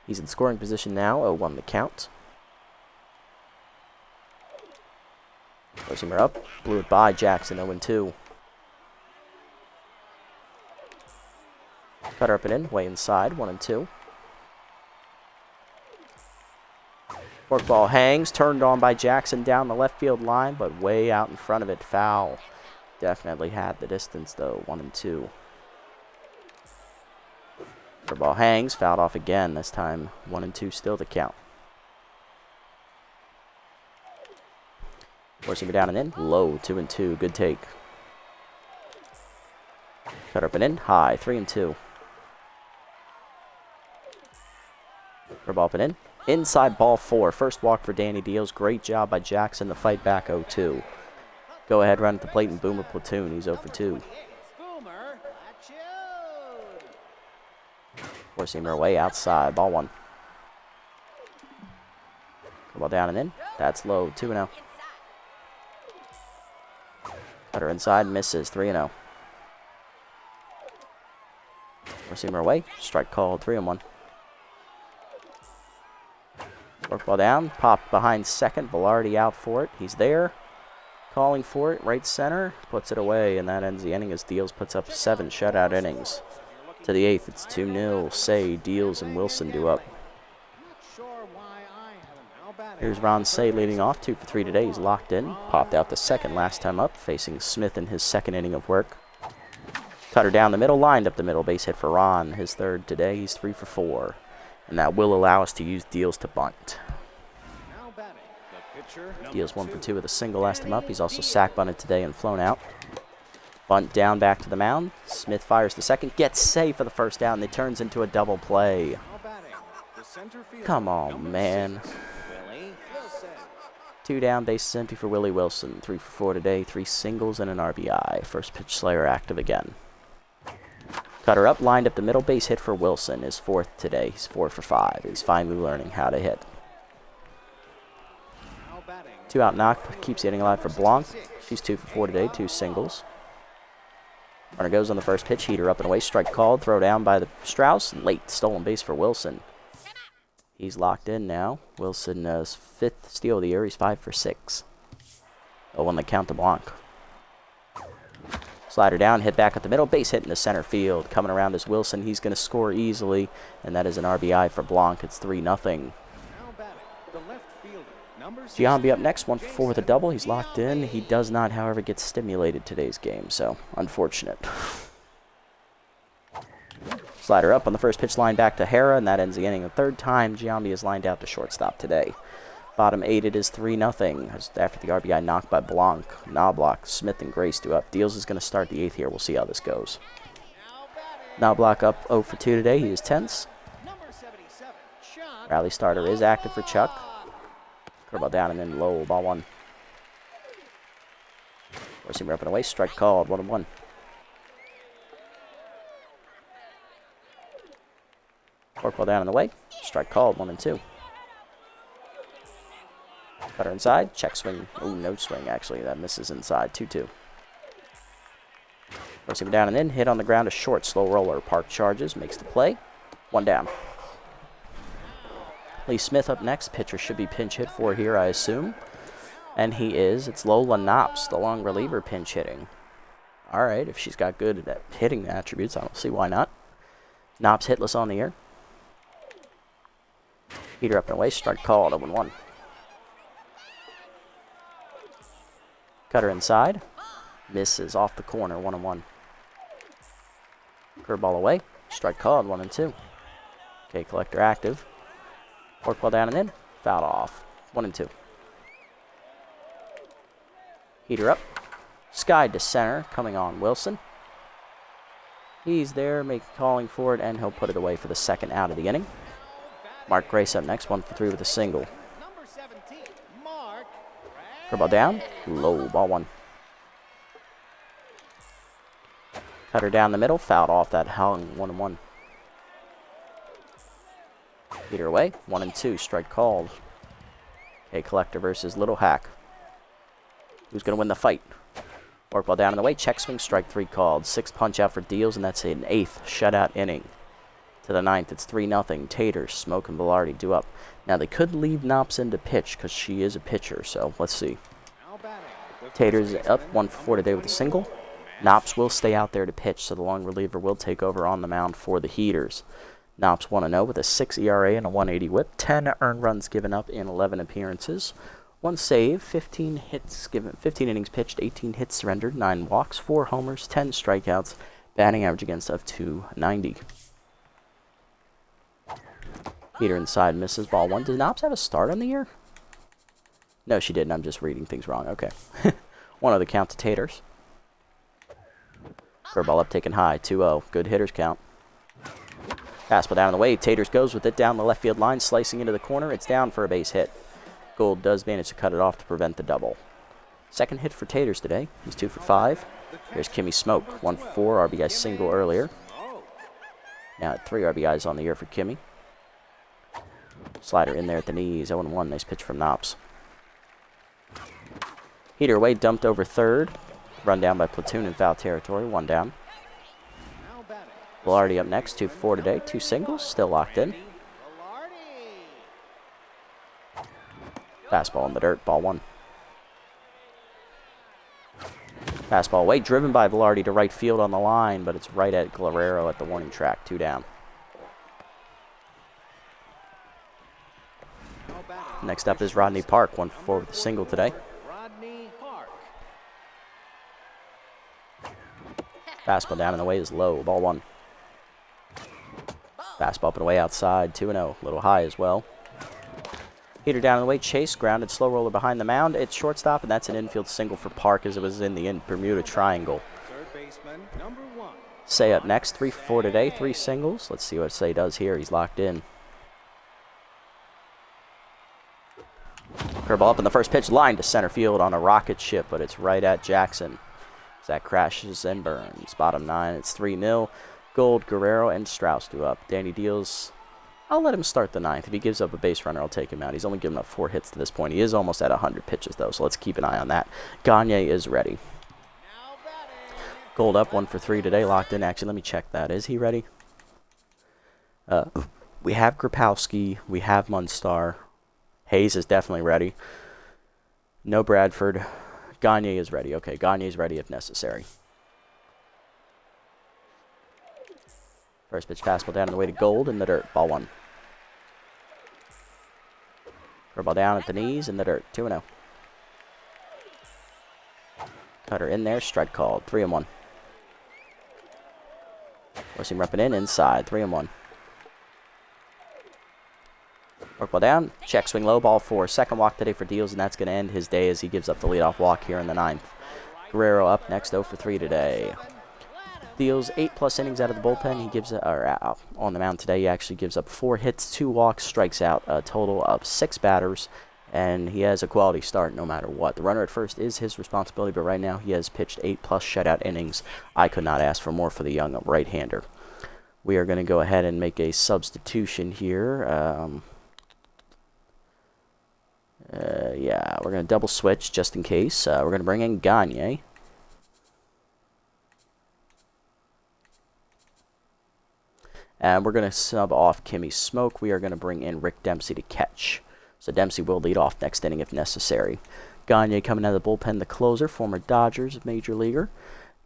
He's in scoring position now. 0-1 the count. Rosemer up. Blew it by Jackson. 0-2. Cutter up and in. Way inside. 1-2. Forkball hangs. Turned on by Jackson down the left field line, but way out in front of it. Foul. Definitely had the distance, though. 1-2. Ball hangs, fouled off again. This time, 1-2 still the count. Forcing it down and in, low, 2-2. Good take. Cut up and in, high, 3-2. Ball up and in, inside ball 4. First walk for Danny Deals. Great job by Jackson to fight back 0-2. Go ahead, run at the plate and Boomer platoon. He's 0 for 2. Four-seamer away outside. Ball 1. Ball down and in. That's low. 2-0. Cutter inside. Misses. 3-0. Four-seamer away. Strike called. 3-1. Forkball down. Popped behind second. Velarde out for it. He's there. Calling for it. Right center. Puts it away. And that ends the inning as Deals puts up 7 shutout innings. To the 8th, it's 2-0. Say, Deals, and Wilson do up. Here's Ron Say leading off, 2 for 3 today. He's locked in. Popped out the second last time up, facing Smith in his 2nd inning of work. Cutter down the middle, lined up the middle. Base hit for Ron. His 3rd today. He's 3 for 4. And that will allow us to use Deals to bunt. Deals 1 for 2 with a single last time up. He's also sack bunted today and flown out. Bunt down back to the mound. Smith fires the second. Gets safe for the first down. It turns into a double play. Come on, man. 2 down, bases empty for Willie Wilson. 3 for 4 today. 3 singles and an RBI. First pitch Slayer active again. Cutter up, lined up the middle. Base hit for Wilson. His 4th today. He's 4 for 5. He's finally learning how to hit. 2 out knock. Keeps hitting alive for Blanc. She's 2 for 4 today. 2 singles. Runner goes on the first pitch. Heater up and away. Strike called. Throw down by the Strauss. Late stolen base for Wilson. He's locked in now. Wilson's 5th steal of the year. He's 5 for 6. 0-1 the count to Blanc. Slider down. Hit back at the middle. Base hit in the center field. Coming around is Wilson. He's going to score easily. And that is an RBI for Blanc. It's 3-0. Giambi up next, 1 for 4 with a double. He's locked in. He does not, however, get stimulated today's game, so unfortunate. Slider up on the first pitch line back to Hera, and that ends the inning. The 3rd time Giambi is lined out to shortstop today. Bottom 8, it is 3-0 after the RBI knocked by Blanc. Knobloch, Smith, and Grace do up. Deals is going to start the 8th here. We'll see how this goes. Knobloch up 0 for 2 today. He is tense. Rally starter is active for Chuck. Curveball down and then low. Ball 1. Forcing up and away. Strike called. 1-1. Forkball down and away. Strike called. 1-2. Cutter inside. Check swing. Oh, no swing, actually. That misses inside. 2-2. Forcing down and in. Hit on the ground. A short, slow roller. Park charges. Makes the play. 1 down. Lee Smith up next. Pitcher should be pinch hit for here, I assume. And he is. It's Lola Knops, the long reliever, pinch hitting. All right, if she's got good at hitting attributes, I don't see why not. Knops hitless on the year. Heater up and away. Strike called. 0-1. Cutter inside. Misses off the corner. 1-1. Curveball away. Strike called. 1-2. Okay, collector active. Forkball down and in. Fouled off. 1-2. Heater up. Sky to center. Coming on Wilson. He's there, calling for it, and he'll put it away for the 2nd out of the inning. Mark Grace up next, 1 for 3 with a single. Number 17, Mark. Curveball down, low, ball 1. Cutter down the middle, fouled off that hung 1-1. Heater away, 1-2, strike called. A Collector versus Little Hack. Who's going to win the fight? Fork ball down in the way, check swing, strike 3 called. 6 punch out for deals, and that's an 8th shutout inning. To the 9th, it's 3-0. Taters, Smoke, and Velarde due up. Now, they could leave Knops in to pitch because she is a pitcher, so let's see. Taters up 1 for 4 today with a single. Knops will stay out there to pitch, so the long reliever will take over on the mound for the Heaters. Knops 1-0 with a 6 ERA and a 180 whip. 10 earned runs given up in 11 appearances. 1 save, 15 hits given, 15 innings pitched, 18 hits surrendered, 9 walks, 4 homers, 10 strikeouts, batting average against of .290. Heater inside misses, ball 1. Did Knops have a start on the year? No, she didn't. I'm just reading things wrong. Okay. 1-0 the count to Taters. Curveball up, taken high, 2-0. Good hitters count. Fastball down the way. Taters goes with it down the left field line, slicing into the corner. It's down for a base hit. Gold does manage to cut it off to prevent the double. Second hit for Taters today. He's 2 for 5. Here's Kimmy Smoke, 1 for 4, RBI single earlier. Now at 3 RBIs on the year for Kimmy. Slider in there at the knees, 0-1. Nice pitch from Knops. Heater away, dumped over third. Run down by Platoon in foul territory, 1 down. Velarde up next, 2 for 4 today. 2 singles, still locked in. Fastball in the dirt, ball 1. Fastball away, driven by Velarde to right field on the line, but it's right at Guerrero at the warning track, 2 down. Next up is Rodney Park, 1 for 4 with a single today. Fastball down and away is low, ball 1. Fastball up and away outside, 2-0, a little high as well. Heater down and away, Chase, grounded slow roller behind the mound. It's shortstop, and that's an infield single for Park as it was in the Bermuda Triangle. Say up next, 3 for 4 today, 3 singles. Let's see what Say does here. He's locked in. Curveball up in the first pitch, line to center field on a rocket ship, but it's right at Jackson. That crashes and burns. Bottom 9, it's 3-0. Gold, Guerrero, and Strauss do up. Danny deals. I'll let him start the 9th. If he gives up a base runner, I'll take him out. He's only given up 4 hits to this point. He is almost at 100 pitches, though, so let's keep an eye on that. Gagne is ready. Gold up 1 for 3 today, locked in. Actually, let me check that. Is he ready? We have Grapowski. We have Munstar. Hayes is definitely ready. No Bradford. Gagne is ready. Okay, Gagne is ready if necessary. First pitch fastball down on the way to Gold in the dirt. Ball 1. Curveball down at the knees in the dirt. 2-0. Cutter in there. Strike called. 3-1. Forcing repping in inside. 3-1. Forkball down, check swing low, ball 4. Second walk today for Deals, and that's going to end his day as he gives up the leadoff walk here in the 9th. Guerrero up next, 0 for 3 today. Deals 8+ innings out of the bullpen. He gives on the mound today. He actually gives up 4 hits, 2 walks, strikes out a total of 6 batters, and he has a quality start no matter what. The runner at first is his responsibility, but right now he has pitched 8+ shutout innings. I could not ask for more for the young right-hander. We are going to go ahead and make a substitution here. Yeah, we're going to double switch just in case. We're going to bring in Gagne. And we're going to sub off Kimmy Smoke. We are going to bring in Rick Dempsey to catch. So Dempsey will lead off next inning if necessary. Gagne coming out of the bullpen, the closer, former Dodgers major leaguer.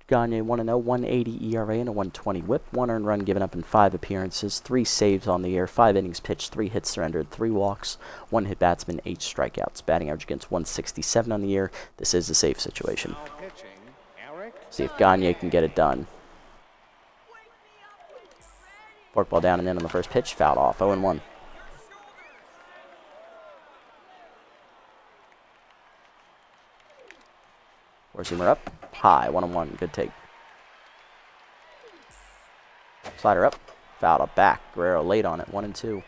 Gagne 1-0, 180 ERA and a 120 whip. 1 earned run given up in 5 appearances, 3 saves on the year, 5 innings pitched, 3 hits surrendered, 3 walks, 1 hit batsman, 8 strikeouts. Batting average against 167 on the year. This is a safe situation. See if Gagne can get it done. Forkball down and in on the first pitch, fouled off, 0-1. Four-seamer up, high, 1-1, good take. Slider up, fouled up back. Guerrero late on it, 1-2.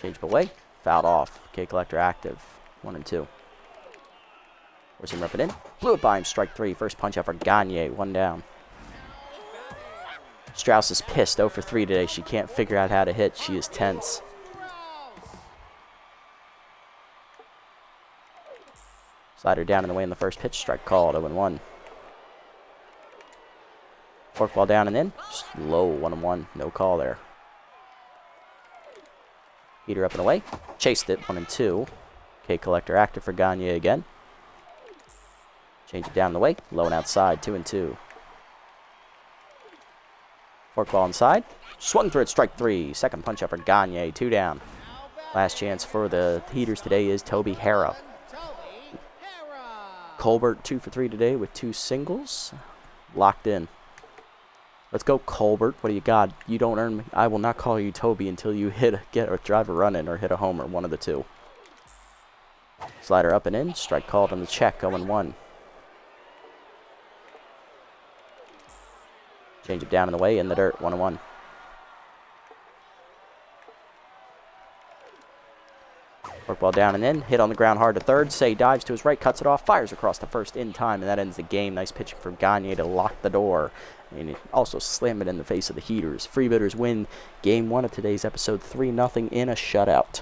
Changeable way. Fouled off. K Collector active. 1 and 2. Force him up and in. Blew it by him. Strike 3. First punch out for Gagne. 1 down. Strauss is pissed. 0 for 3 today. She can't figure out how to hit. She is tense. Slider down in the way in the first pitch. Strike called. 0 and 1. Forkball down and in. Just low. 1 and 1. No call there. Heater up and away. Chased it. 1 and 2. K Collector active for Gagne again. Change it down the way. Low and outside. 2 and 2. Forkball inside. Swung through it. Strike 3. Second punch up for Gagne. 2 down. Last chance for the Heaters today is Toby Hara. Colbert 2 for 3 today with 2 singles. Locked in. Let's go, Colbert. What do you got? You don't earn me. I will not call you Toby until you get or drive a run in or hit a homer. 1 of the 2. Slider up and in. Strike called on the check. 0 and 1. Change it down in the way, in the dirt, 1 and 1. Forkball down and in, hit on the ground hard to third. Say dives to his right, cuts it off, fires across the first in time, and that ends the game. Nice pitching from Gagne to lock the door. And also slam it in the face of the Heaters. Freebooters win Game 1 of today's episode 3-0 in a shutout.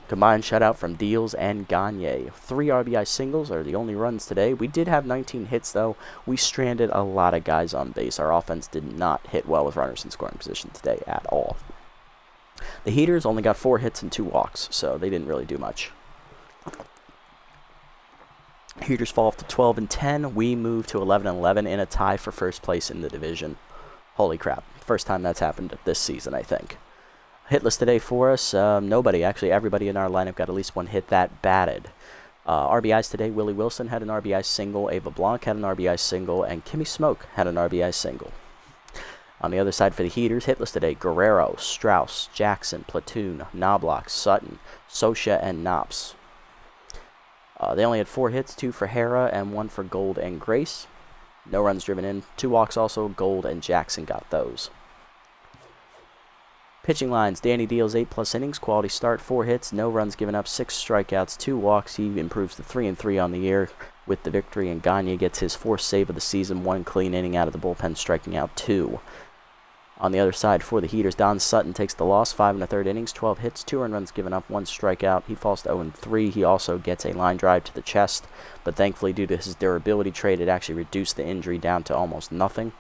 Combined shutout from Deals and Gagne. 3 RBI singles are the only runs today. We did have 19 hits, though. We stranded a lot of guys on base. Our offense did not hit well with runners in scoring position today at all. The Heaters only got 4 hits and 2 walks, so they didn't really do much. Heaters fall off to 12 and 10. We move to 11 and 11 in a tie for first place in the division. Holy crap. First time that's happened this season, I think. Hitless today for us. Nobody, actually. Everybody in our lineup got at least 1 hit that batted. RBIs today. Willie Wilson had an RBI single. Ava Blanc had an RBI single. And Kimmy Smoke had an RBI single. On the other side for the Heaters, hitless today. Guerrero, Strauss, Jackson, Platoon, Knobloch, Sutton, Sosha, and Knops. They only had 4 hits, 2 for Hara and 1 for Gold and Grace. No runs driven in. 2 walks also. Gold and Jackson got those. Pitching lines, Danny Deals 8+ innings, quality start, 4 hits, no runs given up, 6 strikeouts, 2 walks. He improves to 3 and 3 on the year with the victory, and Gagne gets his 4th save of the season, 1 clean inning out of the bullpen, striking out 2. On the other side for the Heaters, Don Sutton takes the loss, 5 1/3 innings, 12 hits, 2 earned runs given up, 1 strikeout. He falls to 0 and 3. He also gets a line drive to the chest, but thankfully due to his durability trade, it actually reduced the injury down to almost nothing.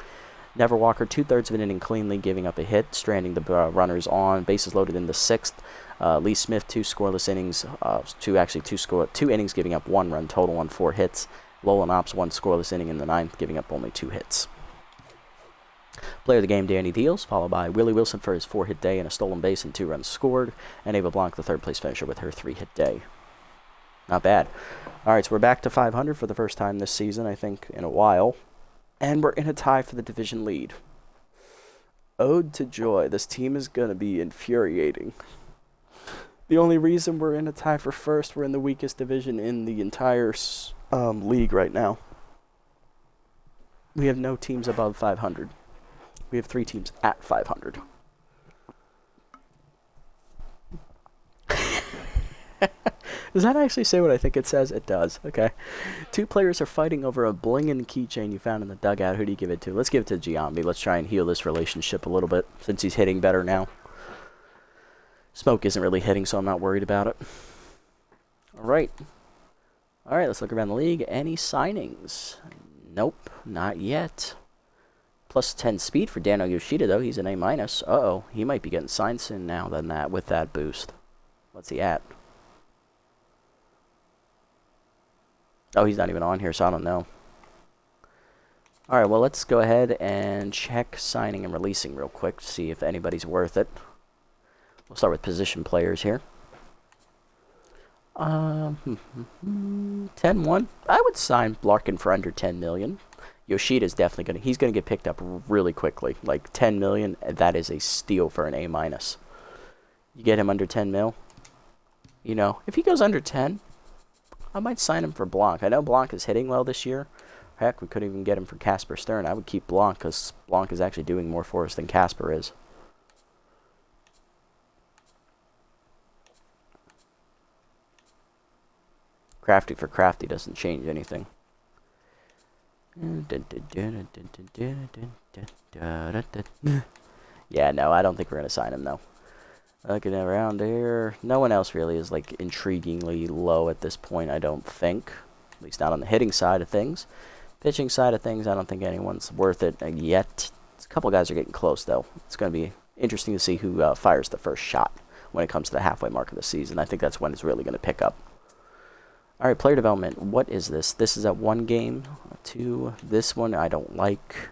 Never Walker, 2/3 of an inning cleanly, giving up a hit, stranding the runners on, bases loaded in the 6th. Lee Smith, 2 scoreless innings, 2 innings, giving up 1 run total on 4 hits. Lolan Ops, 1 scoreless inning in the 9th, giving up only 2 hits. Player of the game, Danny Deals, followed by Willie Wilson for his 4-hit day and a stolen base and 2 runs scored, and Ava Blanc, the 3rd place finisher, with her 3-hit day. Not bad. All right, so we're back to 500 for the first time this season, I think, in a while. And we're in a tie for the division lead. Ode to joy. This team is going to be infuriating. The only reason we're in a tie for first, we're in the weakest division in the entire league right now. We have no teams above 500. We have 3 teams at 500. Does that actually say what I think it says? It does. Okay. 2 players are fighting over a blingin' keychain you found in the dugout. Who do you give it to? Let's give it to Giambi. Let's try and heal this relationship a little bit since he's hitting better now. Smoke isn't really hitting, so I'm not worried about it. All right. All right, let's look around the league. Any signings? Nope, not yet. Plus 10 speed for Dano Yoshida, though. He's an A-. Uh-oh, he might be getting signed soon now than that with that boost. What's he at? Oh, he's not even on here, so I don't know. All right, well, let's go ahead and check signing and releasing real quick to see if anybody's worth it. We'll start with position players here. 10-1. I would sign Larkin for under 10 million. Yoshida's definitely he's gonna get picked up really quickly. Like 10 million, that is a steal for an A-. You get him under 10 mil. You know, if he goes under 10, I might sign him for Blanc. I know Blanc is hitting well this year. Heck, we couldn't even get him for Casper Stern. I would keep Blanc because Blanc is actually doing more for us than Casper is. Crafty for crafty doesn't change anything. Yeah, no, I don't think we're going to sign him, though. Looking around here, no one else really is, like, intriguingly low at this point, I don't think. At least not on the hitting side of things. Pitching side of things, I don't think anyone's worth it yet. A couple guys are getting close, though. It's going to be interesting to see who fires the first shot when it comes to the halfway mark of the season. I think that's when it's really going to pick up. All right, player development. What is this? This is at 1 game, 2. This one I don't like.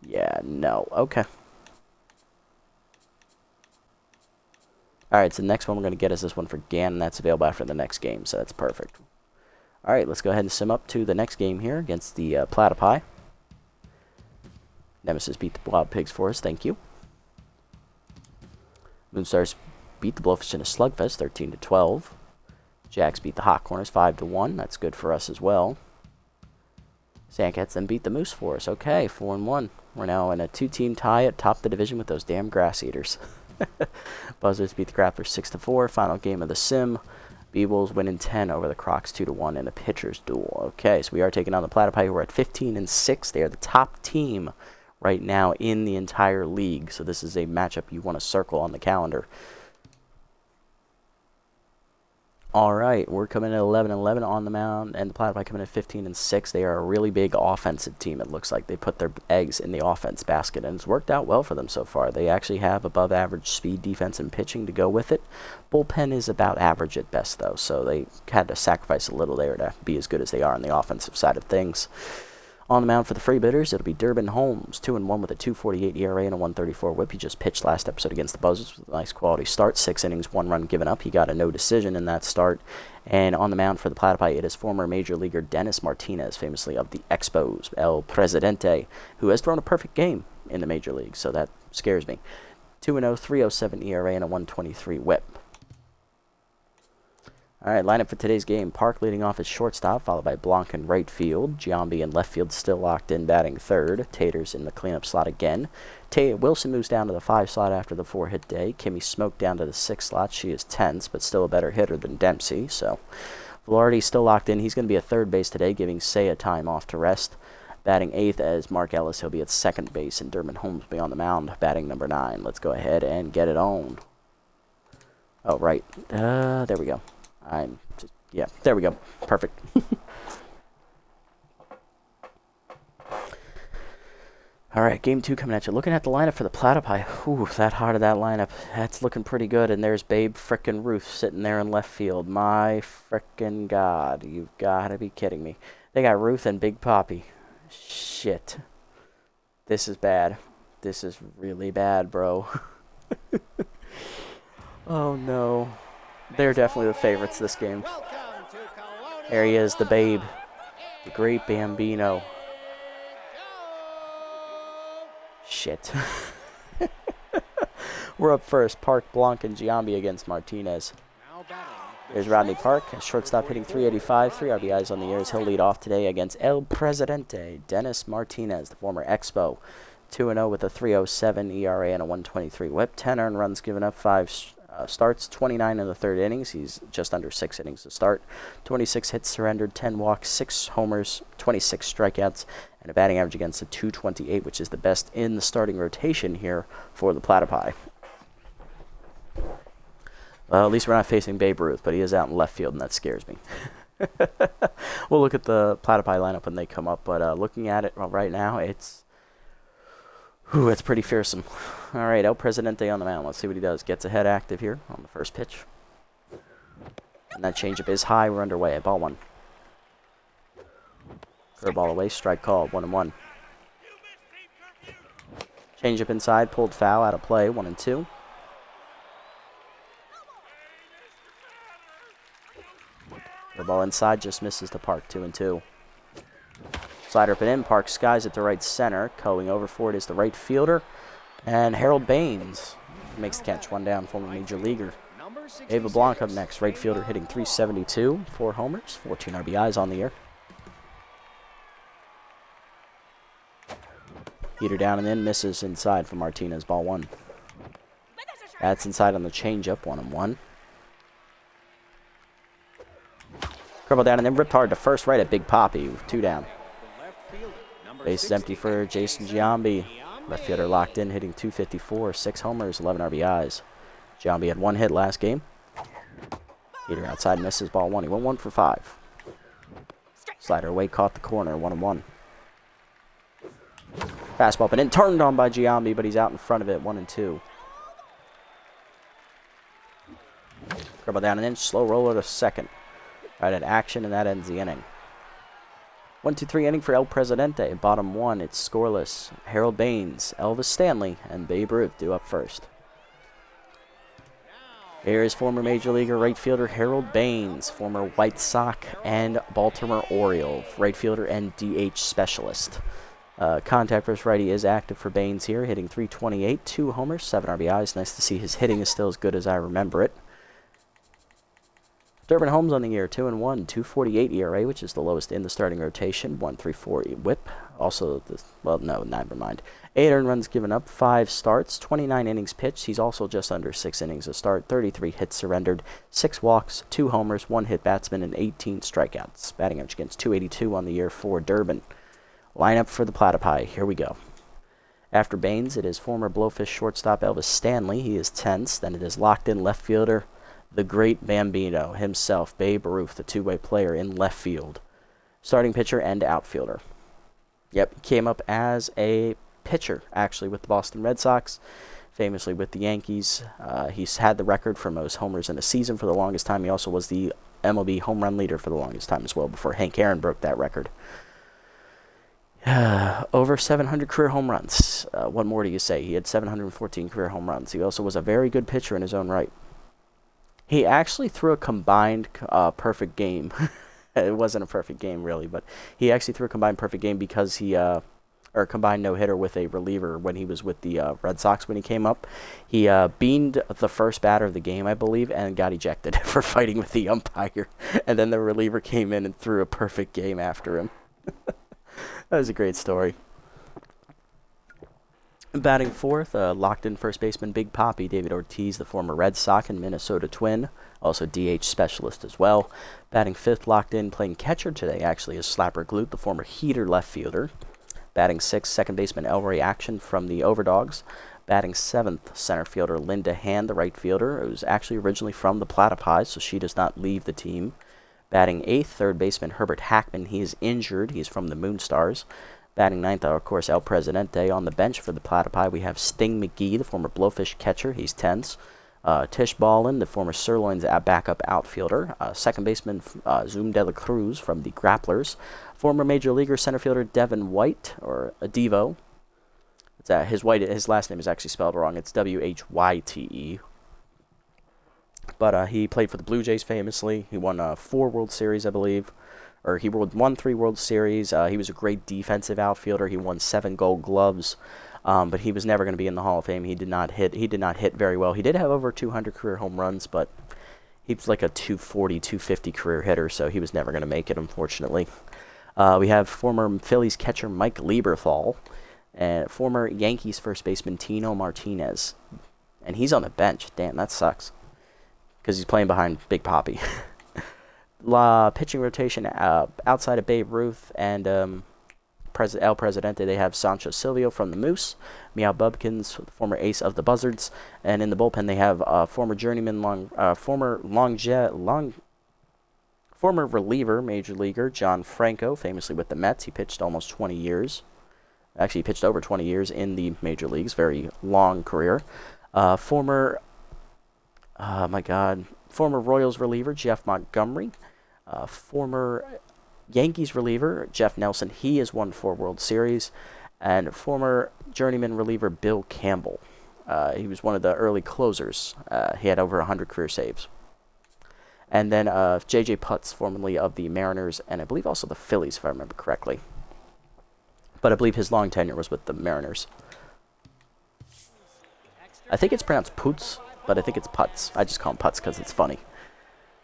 Yeah, no. Okay. All right, so the next one we're going to get is this one for Gannon. That's available after the next game, so that's perfect. All right, let's go ahead and sim up to the next game here against the Platypi. Nemesis beat the Wild Pigs for us. Thank you. Moonstars beat the Blowfish in a slugfest, 13-12. Jacks beat the Hot Corners, 5-1. That's good for us as well. Sandcats then beat the Moose for us. Okay, 4-1. We're now in a 2-team tie at top of the division with those damn Grass Eaters. Buzzards beat the Grapplers 6-4. Final game of the sim. B-Wolves winning 10 over the Crocs 2-1 in a pitcher's duel. Okay, so we are taking on the Platypi. We're at 15-6. They are the top team right now in the entire league. So this is a matchup you want to circle on the calendar. All right, we're coming at 11-11 on the mound, and the Platypi coming at 15-6. They are a really big offensive team, it looks like. They put their eggs in the offense basket, and it's worked out well for them so far. They actually have above-average speed, defense, and pitching to go with it. Bullpen is about average at best, though, so they had to sacrifice a little there to be as good as they are on the offensive side of things. On the mound for the Freebooters, it'll be Durbin Holmes, 2-1 with a 2.48 ERA and a 1.34 WHIP. He just pitched last episode against the Buzzards with a nice quality start. 6 innings, 1 run given up. He got a no decision in that start. And on the mound for the Platypi, it is former Major Leaguer Dennis Martinez, famously of the Expos, El Presidente, who has thrown a perfect game in the Major League, so that scares me. 2-0, 3.07 ERA and a 1.23 WHIP. All right, lineup for today's game. Park leading off as shortstop, followed by Blanc in right field. Giambi in left field, still locked in, batting third. Taters in the cleanup slot again. Wilson moves down to the 5 slot after the 4-hit day. Kimmy Smoke down to the 6 slot. She is tense, but still a better hitter than Dempsey. So Velarde still locked in. He's going to be at third base today, giving Saya time off to rest. Batting 8th as Mark Ellis. He'll be at second base, and Durbin Holmes will be on the mound, batting number 9. Let's go ahead and get it on. Oh, right. There we go. Yeah, there we go. Perfect. All right, game 2 coming at you. Looking at the lineup for the Platypi. Ooh, that heart of that lineup. That's looking pretty good. And there's Babe frickin' Ruth sitting there in left field. My frickin' God. You've got to be kidding me. They got Ruth and Big Poppy. Shit. This is bad. This is really bad, bro. Oh, no. They're definitely the favorites this game. There he is, the Babe. The great Bambino. Shit. We're up first. Park, Blanc, and Giambi against Martinez. There's Rodney Park, shortstop hitting 385, 3 RBIs on the year as he'll lead off today against El Presidente, Dennis Martinez, the former Expo. 2-0 with a 3.07 ERA and a 1.23 WHIP. 10 earned runs given up, 5 starts, 29 in the 3rd innings. He's just under 6 innings to start. 26 hits surrendered, 10 walks, 6 homers, 26 strikeouts, and a batting average against a 228, which is the best in the starting rotation here for the Platypi. Well, at least we're not facing Babe Ruth, but he is out in left field, and that scares me. We'll look at the Platypi lineup when they come up, but looking at it right now, it's pretty fearsome. All right, El Presidente on the mound. Let's see what he does. Gets ahead active here on the first pitch. And that changeup is high. We're underway at ball 1. Curveball away. Strike called. 1-1. Changeup inside. Pulled foul. Out of play. 1-2. Curveball inside. Just misses the Park. 2-2. Slider up and in. Park skies at the right center. Going over for it is the right fielder. And Harold Baines makes the catch. 1 down, former Major Leaguer. Ava Blanc up next. Right fielder hitting 372. 4 homers. 14 RBIs on the year. Heater down and in. Misses inside for Martinez. Ball 1. That's inside on the changeup. 1-1. Curveball down and then ripped hard to first right at Big Poppy with 2 down. The left fielder, number Base is empty for 68, Jason Giambi. Left fielder locked in, hitting .254, 6 homers, 11 RBIs. Giambi had 1 hit last game. Heater outside misses, ball 1. He went 1 for 5. Slider away, caught the corner, 1-1. Fastball up and in, turned on by Giambi, but he's out in front of it, 1-2. Curveball down and in, slow roller to second. Right at action, and that ends the inning. 1-2-3 inning for El Presidente. Bottom 1, it's scoreless. Harold Baines, Elvis Stanley, and Babe Ruth due up first. Here is former Major Leaguer right fielder Harold Baines, former White Sox and Baltimore Oriole right fielder and DH specialist. Contact versus righty is active for Baines here, hitting .328, 2 homers, 7 RBIs. Nice to see his hitting is still as good as I remember it. Durbin Holmes on the year, 2-1, 2.48 ERA, which is the lowest in the starting rotation, 1.34 WHIP. Also, never mind. 8 earned runs given up, 5 starts, 29 innings pitched. He's also just under 6 innings a start, 33 hits surrendered, 6 walks, 2 homers, 1 hit batsman, and 18 strikeouts. Batting average against .282 on the year for Durbin. Lineup for the Platypi. Here we go. After Baines, it is former Blowfish shortstop Elvis Stanley. He is tense. Then it is locked in left fielder, the great Bambino himself, Babe Ruth, the two-way player in left field. Starting pitcher and outfielder. Yep, came up as a pitcher, actually, with the Boston Red Sox, famously with the Yankees. He's had the record for most homers in a season for the longest time. He also was the MLB home run leader for the longest time as well, before Hank Aaron broke that record. Over 700 career home runs. What more do you say? He had 714 career home runs. He also was a very good pitcher in his own right. He actually threw a combined perfect game. It wasn't a perfect game, really, but he actually threw a combined perfect game because he, or a combined no-hitter with a reliever when he was with the Red Sox when he came up. He beamed the first batter of the game, I believe, and got ejected for fighting with the umpire. And then the reliever came in and threw a perfect game after him. That was a great story. Batting fourth, locked-in first baseman Big Poppy, David Ortiz, the former Red Sox and Minnesota Twin, also DH specialist as well. Batting fifth, locked in, playing catcher today, actually, is Slapper Glute, the former Heater left fielder. Batting sixth, second baseman Elroy Action from the Overdogs. Batting seventh, center fielder Linda Hand, the right fielder, who's actually originally from the Platypi, so she does not leave the team. Batting eighth, third baseman Herbert Hackman. He is injured. He's from the Moonstars. Batting ninth, of course, El Presidente. On the bench for the Platypi, we have Sting McGee, the former Blowfish catcher. He's tense. Tish Ballin, the former Sirloins backup outfielder. Second baseman Zoom De La Cruz from the Grapplers. Former Major Leaguer center fielder Devin White, or Devo. His last name is actually spelled wrong. It's Whyte. But he played for the Blue Jays famously. He won 4 World Series, I believe. Or he won 3 World Series. He was a great defensive outfielder. He won 7 Gold Gloves. But he was never going to be in the Hall of Fame. He did not hit very well. He did have over 200 career home runs, but he was like a 240, 250 career hitter, so he was never going to make it, unfortunately. We have former Phillies catcher Mike Lieberthal and former Yankees first baseman Tino Martinez. And he's on the bench. Damn, that sucks. Because he's playing behind Big Poppy. Pitching rotation outside of Babe Ruth and El Presidente, they have Sancho Silvio from the Moose, Meow Bubkins, former ace of the Buzzards, and in the bullpen they have former reliever, major leaguer John Franco, famously with the Mets. He pitched almost 20 years. Actually, he pitched over 20 years in the major leagues. Very long career. Former Royals reliever Jeff Montgomery. Former Yankees reliever Jeff Nelson. He has won 4 World Series. And former journeyman reliever Bill Campbell. He was one of the early closers. He had over 100 career saves. And then J.J. Putz, formerly of the Mariners, and I believe also the Phillies, if I remember correctly. But I believe his long tenure was with the Mariners. I think it's pronounced Putz, but I think it's Putz. I just call him Putz because it's funny.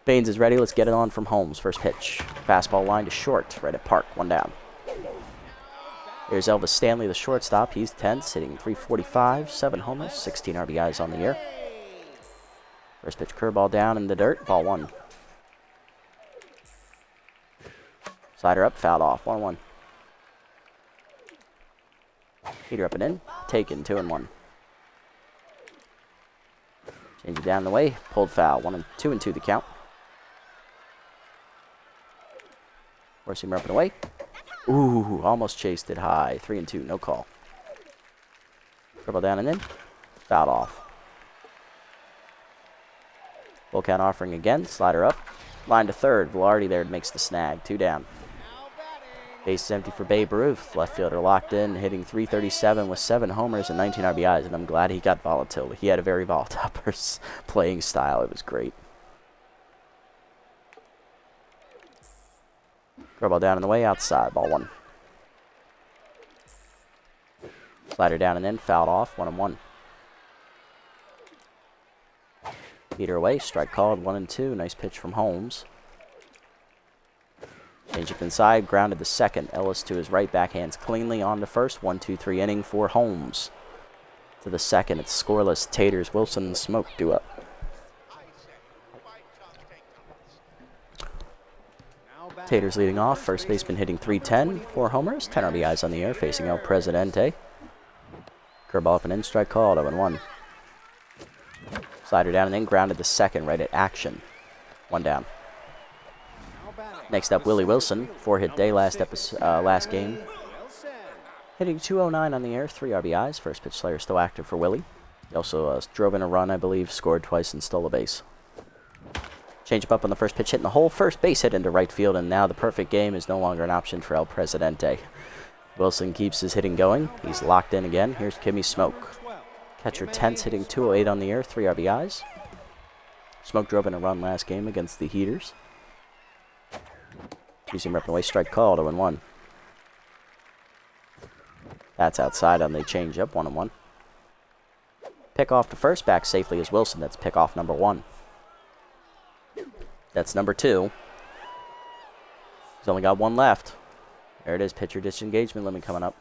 Baines is ready. Let's get it on from Holmes. First pitch. Fastball line to short. Right at Park. 1 down. Here's Elvis Stanley, the shortstop. He's tense, hitting .345, 7 homers, 16 RBIs on the year. First pitch curveball down in the dirt. Ball 1. Slider up, fouled off. 1-1. Heater up and in. Taken. 2-1. Change it down the way. Pulled foul. 2-2 the count. Forcing him up and away. Ooh, almost chased it high. 3-2. No call. Dribble down and in. Fouled off. Full count offering again. Slider up. Line to third. Velarde there makes the snag. 2 down. Base is empty for Babe Ruth. Left fielder locked in, hitting .337 with 7 homers and 19 RBIs, and I'm glad he got volatile. He had a very volatile playing style. It was great. Throw ball down and away, outside. Ball 1. Slider down and in, fouled off. 1-1. Heater away, strike called. 1-2. Nice pitch from Holmes. Change up inside, grounded to second. Ellis to his right, backhands cleanly on to first. 1-2-3 inning for Holmes. To the second, it's scoreless. Taters, Wilson, and Smoke due up. Taters leading off. First baseman hitting .310. 4 homers, 10 RBIs on the air, facing El Presidente. Curveball up and in, strike called. 0-1. Slider down and in, grounded to second, right at action. 1 down. Next up, Willie Wilson, 4-hit day last game. Hitting .209 on the air, 3 RBIs. First pitch slayer still active for Willie. He also drove in a run, I believe, scored twice and stole a base. Change up on the first pitch, hitting the hole. First base hit into right field, and now the perfect game is no longer an option for El Presidente. Wilson keeps his hitting going. He's locked in again. Here's Kimmy Smoke. Catcher Tense hitting .208 on the air, 3 RBIs. Smoke drove in a run last game against the Heaters. Using rep and away, strike called. 0-1. That's outside on the changeup. 1-1. Pick off to first, back safely is Wilson. That's pick off number 1. That's number 2. He's only got 1 left. There it is, pitcher disengagement limit coming up.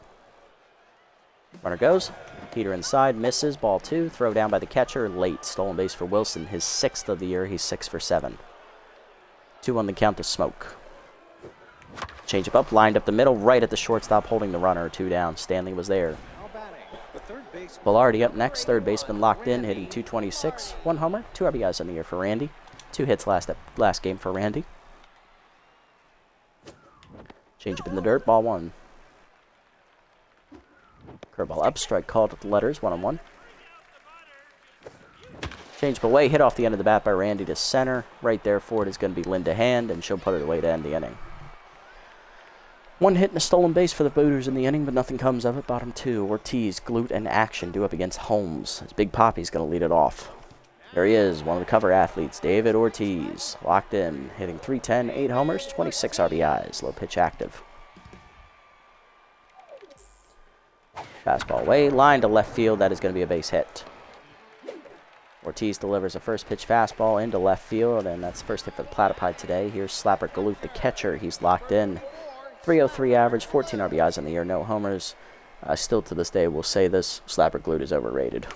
Runner goes. Heater inside, misses. Ball 2. Throw down by the catcher. Late. Stolen base for Wilson. His 6th of the year. He's 6 for 7. 2 on the count to Smoke. Change up, lined up the middle, right at the shortstop, holding the runner. 2 down. Stanley was there. Velarde up next. Third baseman locked in, hitting .226. 1 homer, 2 RBIs on the year for Randy. 2 hits last game for Randy. Change up in the dirt. Ball 1. Curveball up. Strike called with the letters. 1-1. Change up away. Hit off the end of the bat by Randy to center. Right there for it is going to be Linda Hand, and she'll put it away to end the inning. 1 hit and a stolen base for the Booters in the inning, but nothing comes of it. Bottom 2. Ortiz, Glute, and Action due up against Holmes. As Big Poppy's going to lead it off. There he is, one of the cover athletes, David Ortiz. Locked in, hitting .310, 8 homers, 26 RBIs. Low pitch active. Fastball away, line to left field. That is going to be a base hit. Ortiz delivers a first pitch fastball into left field, and that's the first hit for the Platypi today. Here's Slapper Galute, the catcher. He's locked in. .303 average, 14 RBIs on the year, no homers. Still to this day, we'll say this, Slapper Galute is overrated.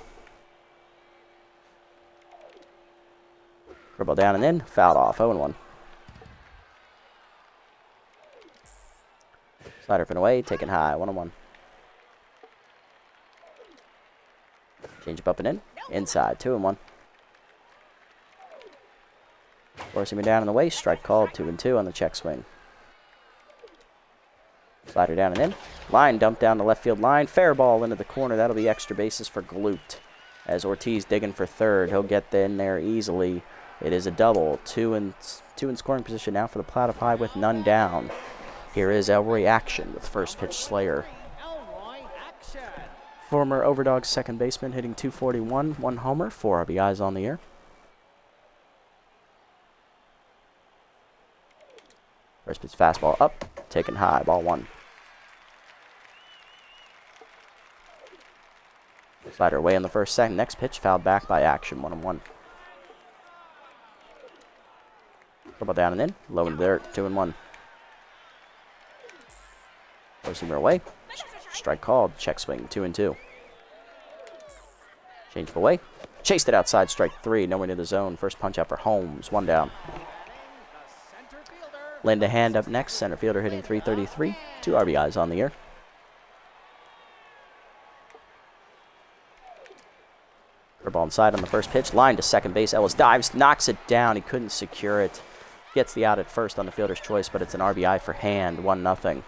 Dribble down and in, fouled off, 0-1. Slider up and away, taken high, 1-1. Change up and in, inside, 2-1. Forcing me down in the way, strike called, 2-2 on the check swing. Slider down and in. Line dumped down the left field line. Fair ball into the corner. That'll be extra bases for Galute. As Ortiz digging for third. He'll get in there easily. It is a double. Two in scoring position now for the Platypi with none down. Here is Elroy Action with first pitch slayer. Former Overdog second baseman hitting .241. 1 homer. 4 RBIs on the year. First pitch fastball up. Taken high. Ball 1. Slider away in the first second. Next pitch fouled back by Action. 1-1. Dribble down and in. Low in the dirt. 2-1. Forcing away. Strike called. Check swing. 2-2. Change away. Chased it outside. Strike 3. Nowhere near the zone. First punch out for Holmes. 1 down. Linda Hand up next, center fielder hitting .333, 2 RBIs on the year. Curveball inside on the first pitch, line to second base. Ellis dives, knocks it down. He couldn't secure it. Gets the out at first on the fielder's choice, but it's an RBI for Hand, 1-0.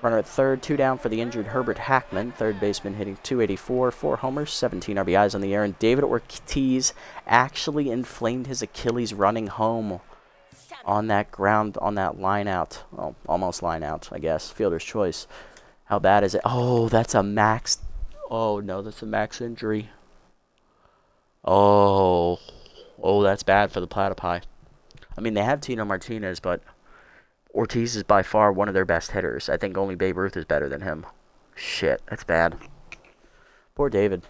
Runner at third, 2 down for the injured Herbert Hackman. Third baseman hitting .284, 4 homers, 17 RBIs on the year. And David Ortiz actually inflamed his Achilles running home on that ground, on that line out. Well, almost line out, I guess. Fielder's choice. How bad is it? Oh, that's a max. Oh, no, that's a max injury. Oh, that's bad for the Platypi. I mean, they have Tino Martinez, but Ortiz is by far one of their best hitters. I think only Babe Ruth is better than him. Shit, that's bad. Poor David.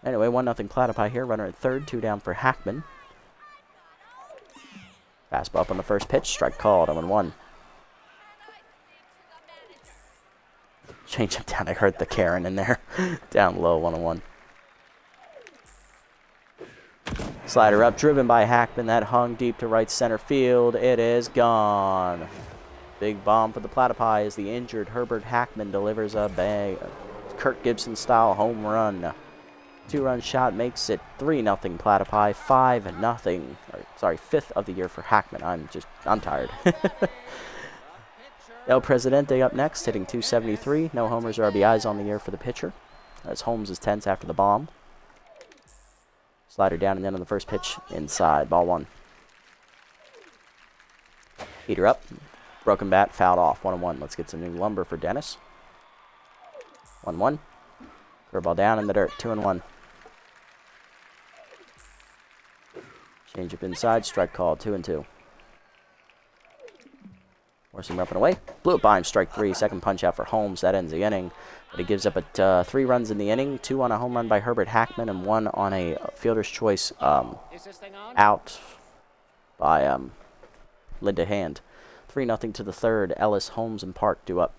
Anyway, 1-0 Platypi here. Runner at third, 2 down for Hackman. Fastball up on the first pitch. Strike called, 0-1. Change it down. I heard the Karen in there. Down low, 1-1. Slider up, driven by Hackman. That hung deep to right center field. It is gone. Big bomb for the Platypi as the injured Herbert Hackman delivers a bang. Kirk Gibson-style home run. 2-run shot makes it 3-0 Platypi. 5-0. Sorry, 5th of the year for Hackman. I'm tired. El Presidente up next, hitting .273. No homers or RBIs on the year for the pitcher, as Holmes is tense after the bomb. Slider down and then on the first pitch, inside, ball 1. Heater up, broken bat, fouled off, 1-1. Let's get some new lumber for Dennis. 1-1. Curveball down in the dirt, 2-1. Change up inside, strike call, 2-2. Forcing him up and away. Blew it by him, strike 3. Second punch out for Holmes. That ends the inning. But he gives up 3 runs in the inning. 2 on a home run by Herbert Hackman and 1 on a fielder's choice out by Linda Hand. 3-0 to the third. Ellis, Holmes, and Park due up.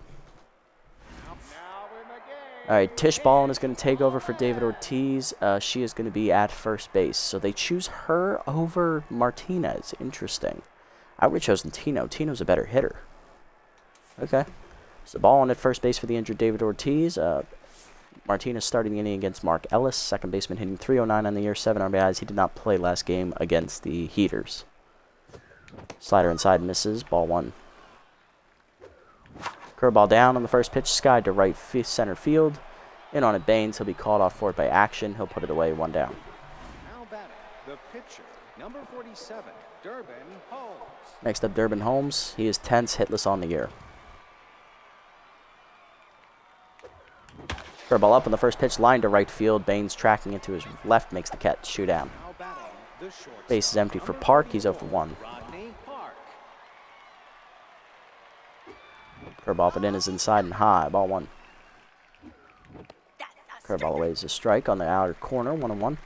All right, Tish Ballin is going to take over for David Ortiz. She is going to be at first base. So they choose her over Martinez. Interesting. I would have chosen Tino. Tino's a better hitter. Okay. So Ballin at first base for the injured David Ortiz. Martinez starting the inning against Mark Ellis. Second baseman hitting .309 on the year, 7 RBIs. He did not play last game against the Heaters. Slider inside misses. Ball 1. Curveball down on the first pitch. Skied to right center field. In on it, Baines. He'll be called off for it by action. He'll put it away, 1 down. Now batting, the pitcher, number 47, Durbin Holmes. Next up, Durbin Holmes. He is tense, hitless on the year. Curveball up on the first pitch, line to right field. Baines tracking into his left, makes the catch, shoot down. Base is empty for Park. He's 0 for 1. Curveball up and in is inside and high. Ball 1. Curveball away is a strike on the outer corner. 1-1.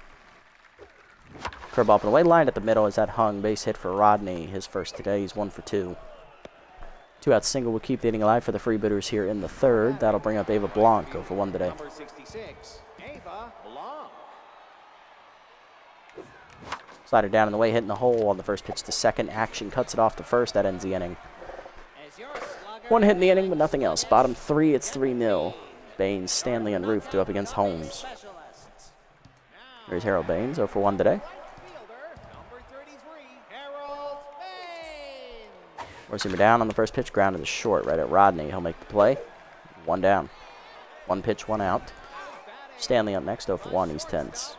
Curveball up and away. Line at the middle is that hung. Base hit for Rodney. His first today. He's 1 for 2. 2-out single will keep the inning alive for the Freebooters here in the third. That'll bring up Ava Blanc, 0 for 1 today. Number 66, Ava Blanc. Slider down in the way, hitting the hole on the first pitch to second. Action cuts it off to first. That ends the inning. 1 hit in the inning, but nothing else. Bottom 3, it's 3-0. Baines, Stanley, and Roof due up against Holmes. There's Harold Baines, 0 for 1 today. Forcing him down on the first pitch, ground to the short, right at Rodney. He'll make the play. 1 down. 1 pitch, 1 out. Stanley up next, 0 for 1. He's tense.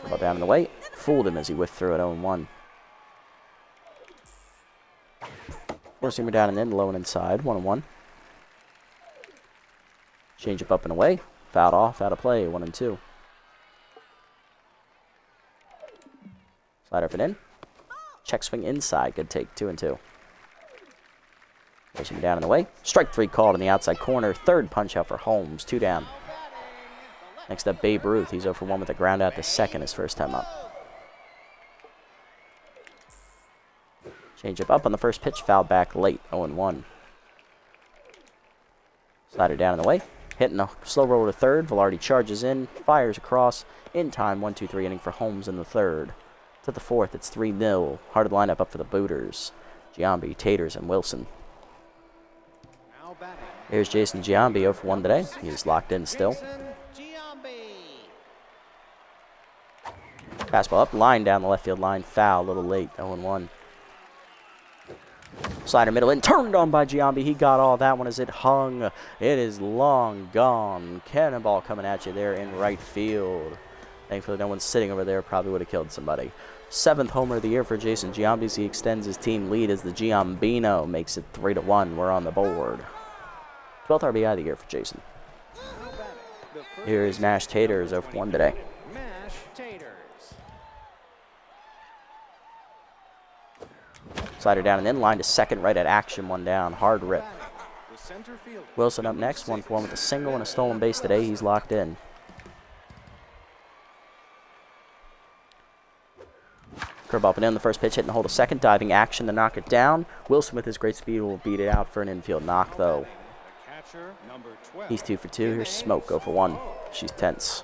About down in the way. Fooled him as he whiffed through it, 0-1. Forcing him down and in, low and inside, 1-1. Change up and away. Fouled off, out of play, 1-2. Slide up and in. Check swing inside. Good take. 2-2. Forcing him down in the way. Strike 3 called in the outside corner. Third punch out for Holmes. 2 down. Next up, Babe Ruth. He's 0 for 1 with a ground out to second his first time up. Change up on the first pitch. Fouled back late. 0-1. Slider down in the way. Hitting a slow roll to third. Velarde charges in. Fires across. In time. 1-2-3 inning for Holmes in the third. To the fourth, it's 3-0. Hard lineup up for the Booters. Giambi, Taters, and Wilson. Now batting. Here's Jason Giambi, 0 for 1 today. He's locked in still. Jason Giambi. Fastball up, line down the left field line. Foul, a little late, 0-1. Slider middle in, turned on by Giambi. He got all that one as it hung. It is long gone. Cannonball coming at you there in right field. Thankfully, no one's sitting over there. Probably would have killed somebody. 7th homer of the year for Jason Giambi. He extends his team lead as the Giambino makes it 3-1. We're on the board. 12th RBI of the year for Jason. Now batting. The first Here is Mash Taters, 0 for 1 today. Mash Taters. Slider down and in, line to second, right at action, 1 down. Hard rip. Batting. The center fielder. Wilson up next, 1 for 1 with a single and a stolen base today. He's locked in. Curveball up and in, the first pitch hitting the hole to second, diving action to knock it down. Wilson with his great speed will beat it out for an infield knock though. The catcher, number 12. He's 2 for 2. Here's Smoke, 0 for 1. She's tense.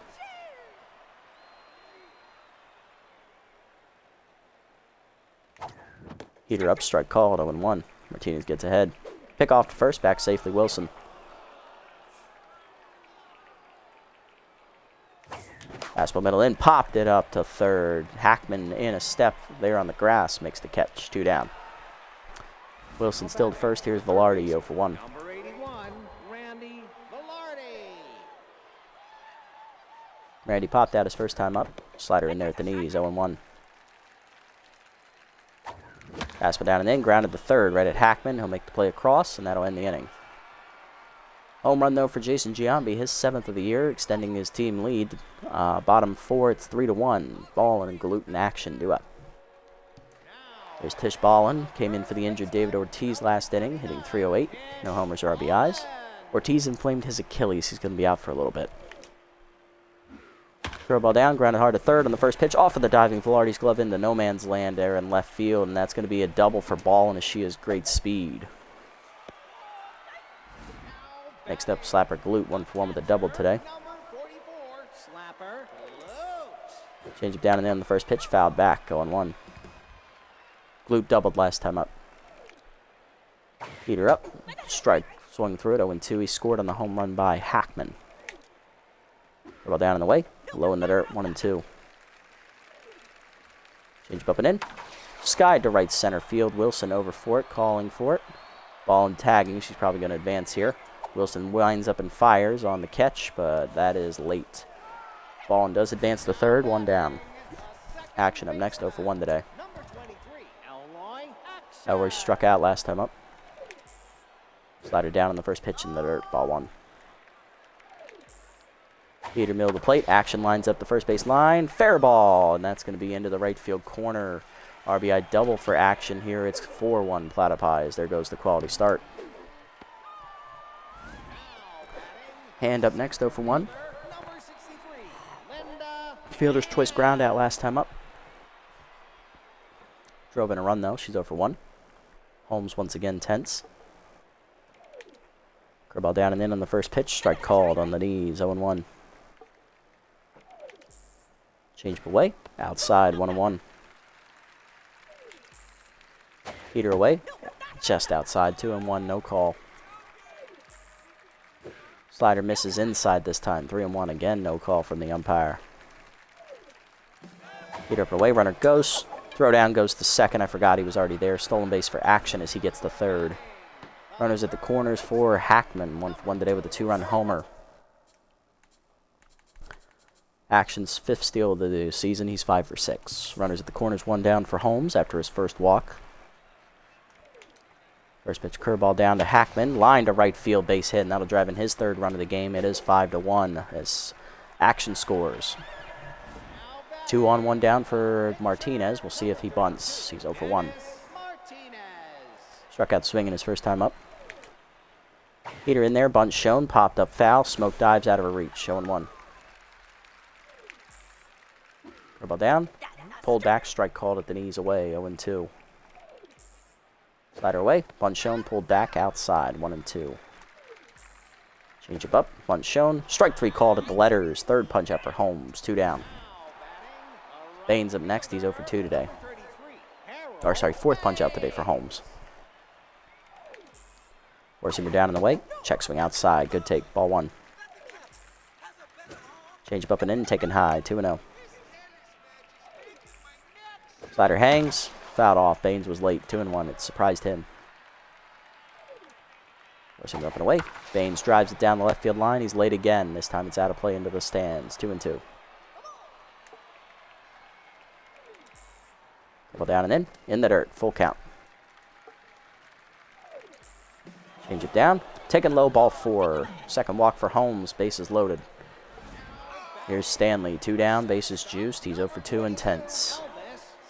Heater up, strike called, 0-1. Martinez gets ahead. Pick off to first, back safely Wilson. Fastball middle in, popped it up to third. Hackman in a step there on the grass, makes the catch, 2 down. Wilson still at first, here's Velarde, 0 for 1. Number 81, Randy Velarde. Randy popped out his first time up. Slider in there at the knees, 0-1. Fastball down and in, grounded to third, right at Hackman. He'll make the play across, and that'll end the inning. Home run, though, for Jason Giambi, his 7th of the year, extending his team lead. Bottom 4, it's 3-1. Ballin and Galut in action, due up. There's Tish Ballin, came in for the injured David Ortiz last inning, hitting 308. No homers or RBIs. Ortiz inflamed his Achilles. He's going to be out for a little bit. Throw ball down, grounded hard to third on the first pitch. Off of the diving Velarde's glove into no man's land there in left field, and that's going to be a double for Ballin as she has great speed. Next up, Slapper Galut, 1 for 1 with a double today. Number 44, Slapper Galut. Change it down and in on the first pitch, fouled back, 0-1. Galut doubled last time up. Heater up, strike, swung through it, 0-2. He scored on the home run by Hackman. Throw ball down in the way, low in the dirt, 1-2. Change up and in. Skied to right center field. Wilson over for it, calling for it. Ball and tagging, she's probably going to advance here. Wilson winds up and fires on the catch, but that is late. Ballin does advance to third, 1 down. Action up next, 0 for 1 today. Number 23, Elroy Elroy struck out last time up. Slider down on the first pitch in the dirt, ball 1. Peter middle of the plate, action lines up the first base line, fair ball, and that's going to be into the right field corner. RBI double for action here. It's 4-1 Platypi. There goes the quality start. Hand up next, 0 for 1. Number 63, Linda. Fielder's choice ground out last time up. Drove in a run though. She's 0 for 1. Holmes once again tense. Curveball down and in on the first pitch. Strike called on the knees. 0-1. Change away. Outside. 1-1. Heater away. Just outside. 2-1. No call. Slider misses inside this time. 3-1 again. No call from the umpire. Heater up away. Runner goes. Throw down goes to second. I forgot he was already there. Stolen base for action as he gets the third. Runners at the corners for Hackman. 1 for 1 today with a 2-run homer. Action's 5th steal of the season. He's 5 for 6. Runners at the corners, 1 down for Holmes after his first walk. First pitch curveball down to Hackman. Line to right field, base hit, and that'll drive in his 3rd run of the game. It is 5-1 as Action scores. 2 on, 1 down for Martinez. We'll see if he bunts. He's 0 for 1. Struck out swinging his first time up. Heater in there, bunt shown, popped up foul. Smoke dives out of a reach, 0-1. Curveball down, pulled back, strike called at the knees away, 0-2. Slider away, bunt shown, pulled back, outside, 1-2. Change up, bunt shown, strike 3 called at the letters. 3rd punch out for Holmes, 2 down. Baines up next. He's 0 for 2 today. Or sorry, 4th punch out today for Holmes. Four-seamer down in the way. Check swing outside. Good take. Ball 1. Change up and in. Taken high. 2-0. Slider hangs. Fouled off. Baines was late. 2-1. It surprised him. Four-seamer up and away. Baines drives it down the left field line. He's late again. This time it's out of play into the stands. 2-2. Double down and in the dirt, full count. Change it down, taking low, ball 4. Second walk for Holmes, bases loaded. Here's Stanley, 2 down, bases juiced. He's 0 for 2 and tense.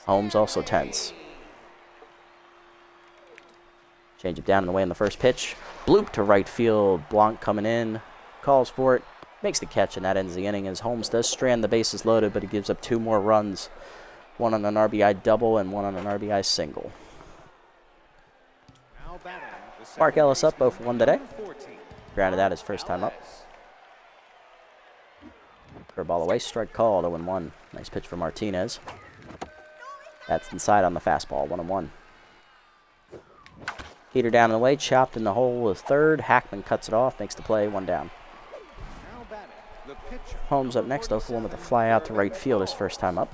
Holmes also tense. Change it down and away in the first pitch. Bloop to right field, Blanc coming in, calls for it, makes the catch, and that ends the inning as Holmes does strand the bases loaded, but he gives up 2 more runs. 1 on an RBI double and 1 on an RBI single. Mark Ellis up 0 for 1 today. Grounded out his first time up. Curveball away, strike called, 0-1. Nice pitch for Martinez. That's inside on the fastball, 1-1. Heater down and away, chopped in the hole with third. Hackman cuts it off, makes the play, 1 down. Holmes up next, 0 for 1 with a fly out to right field his first time up.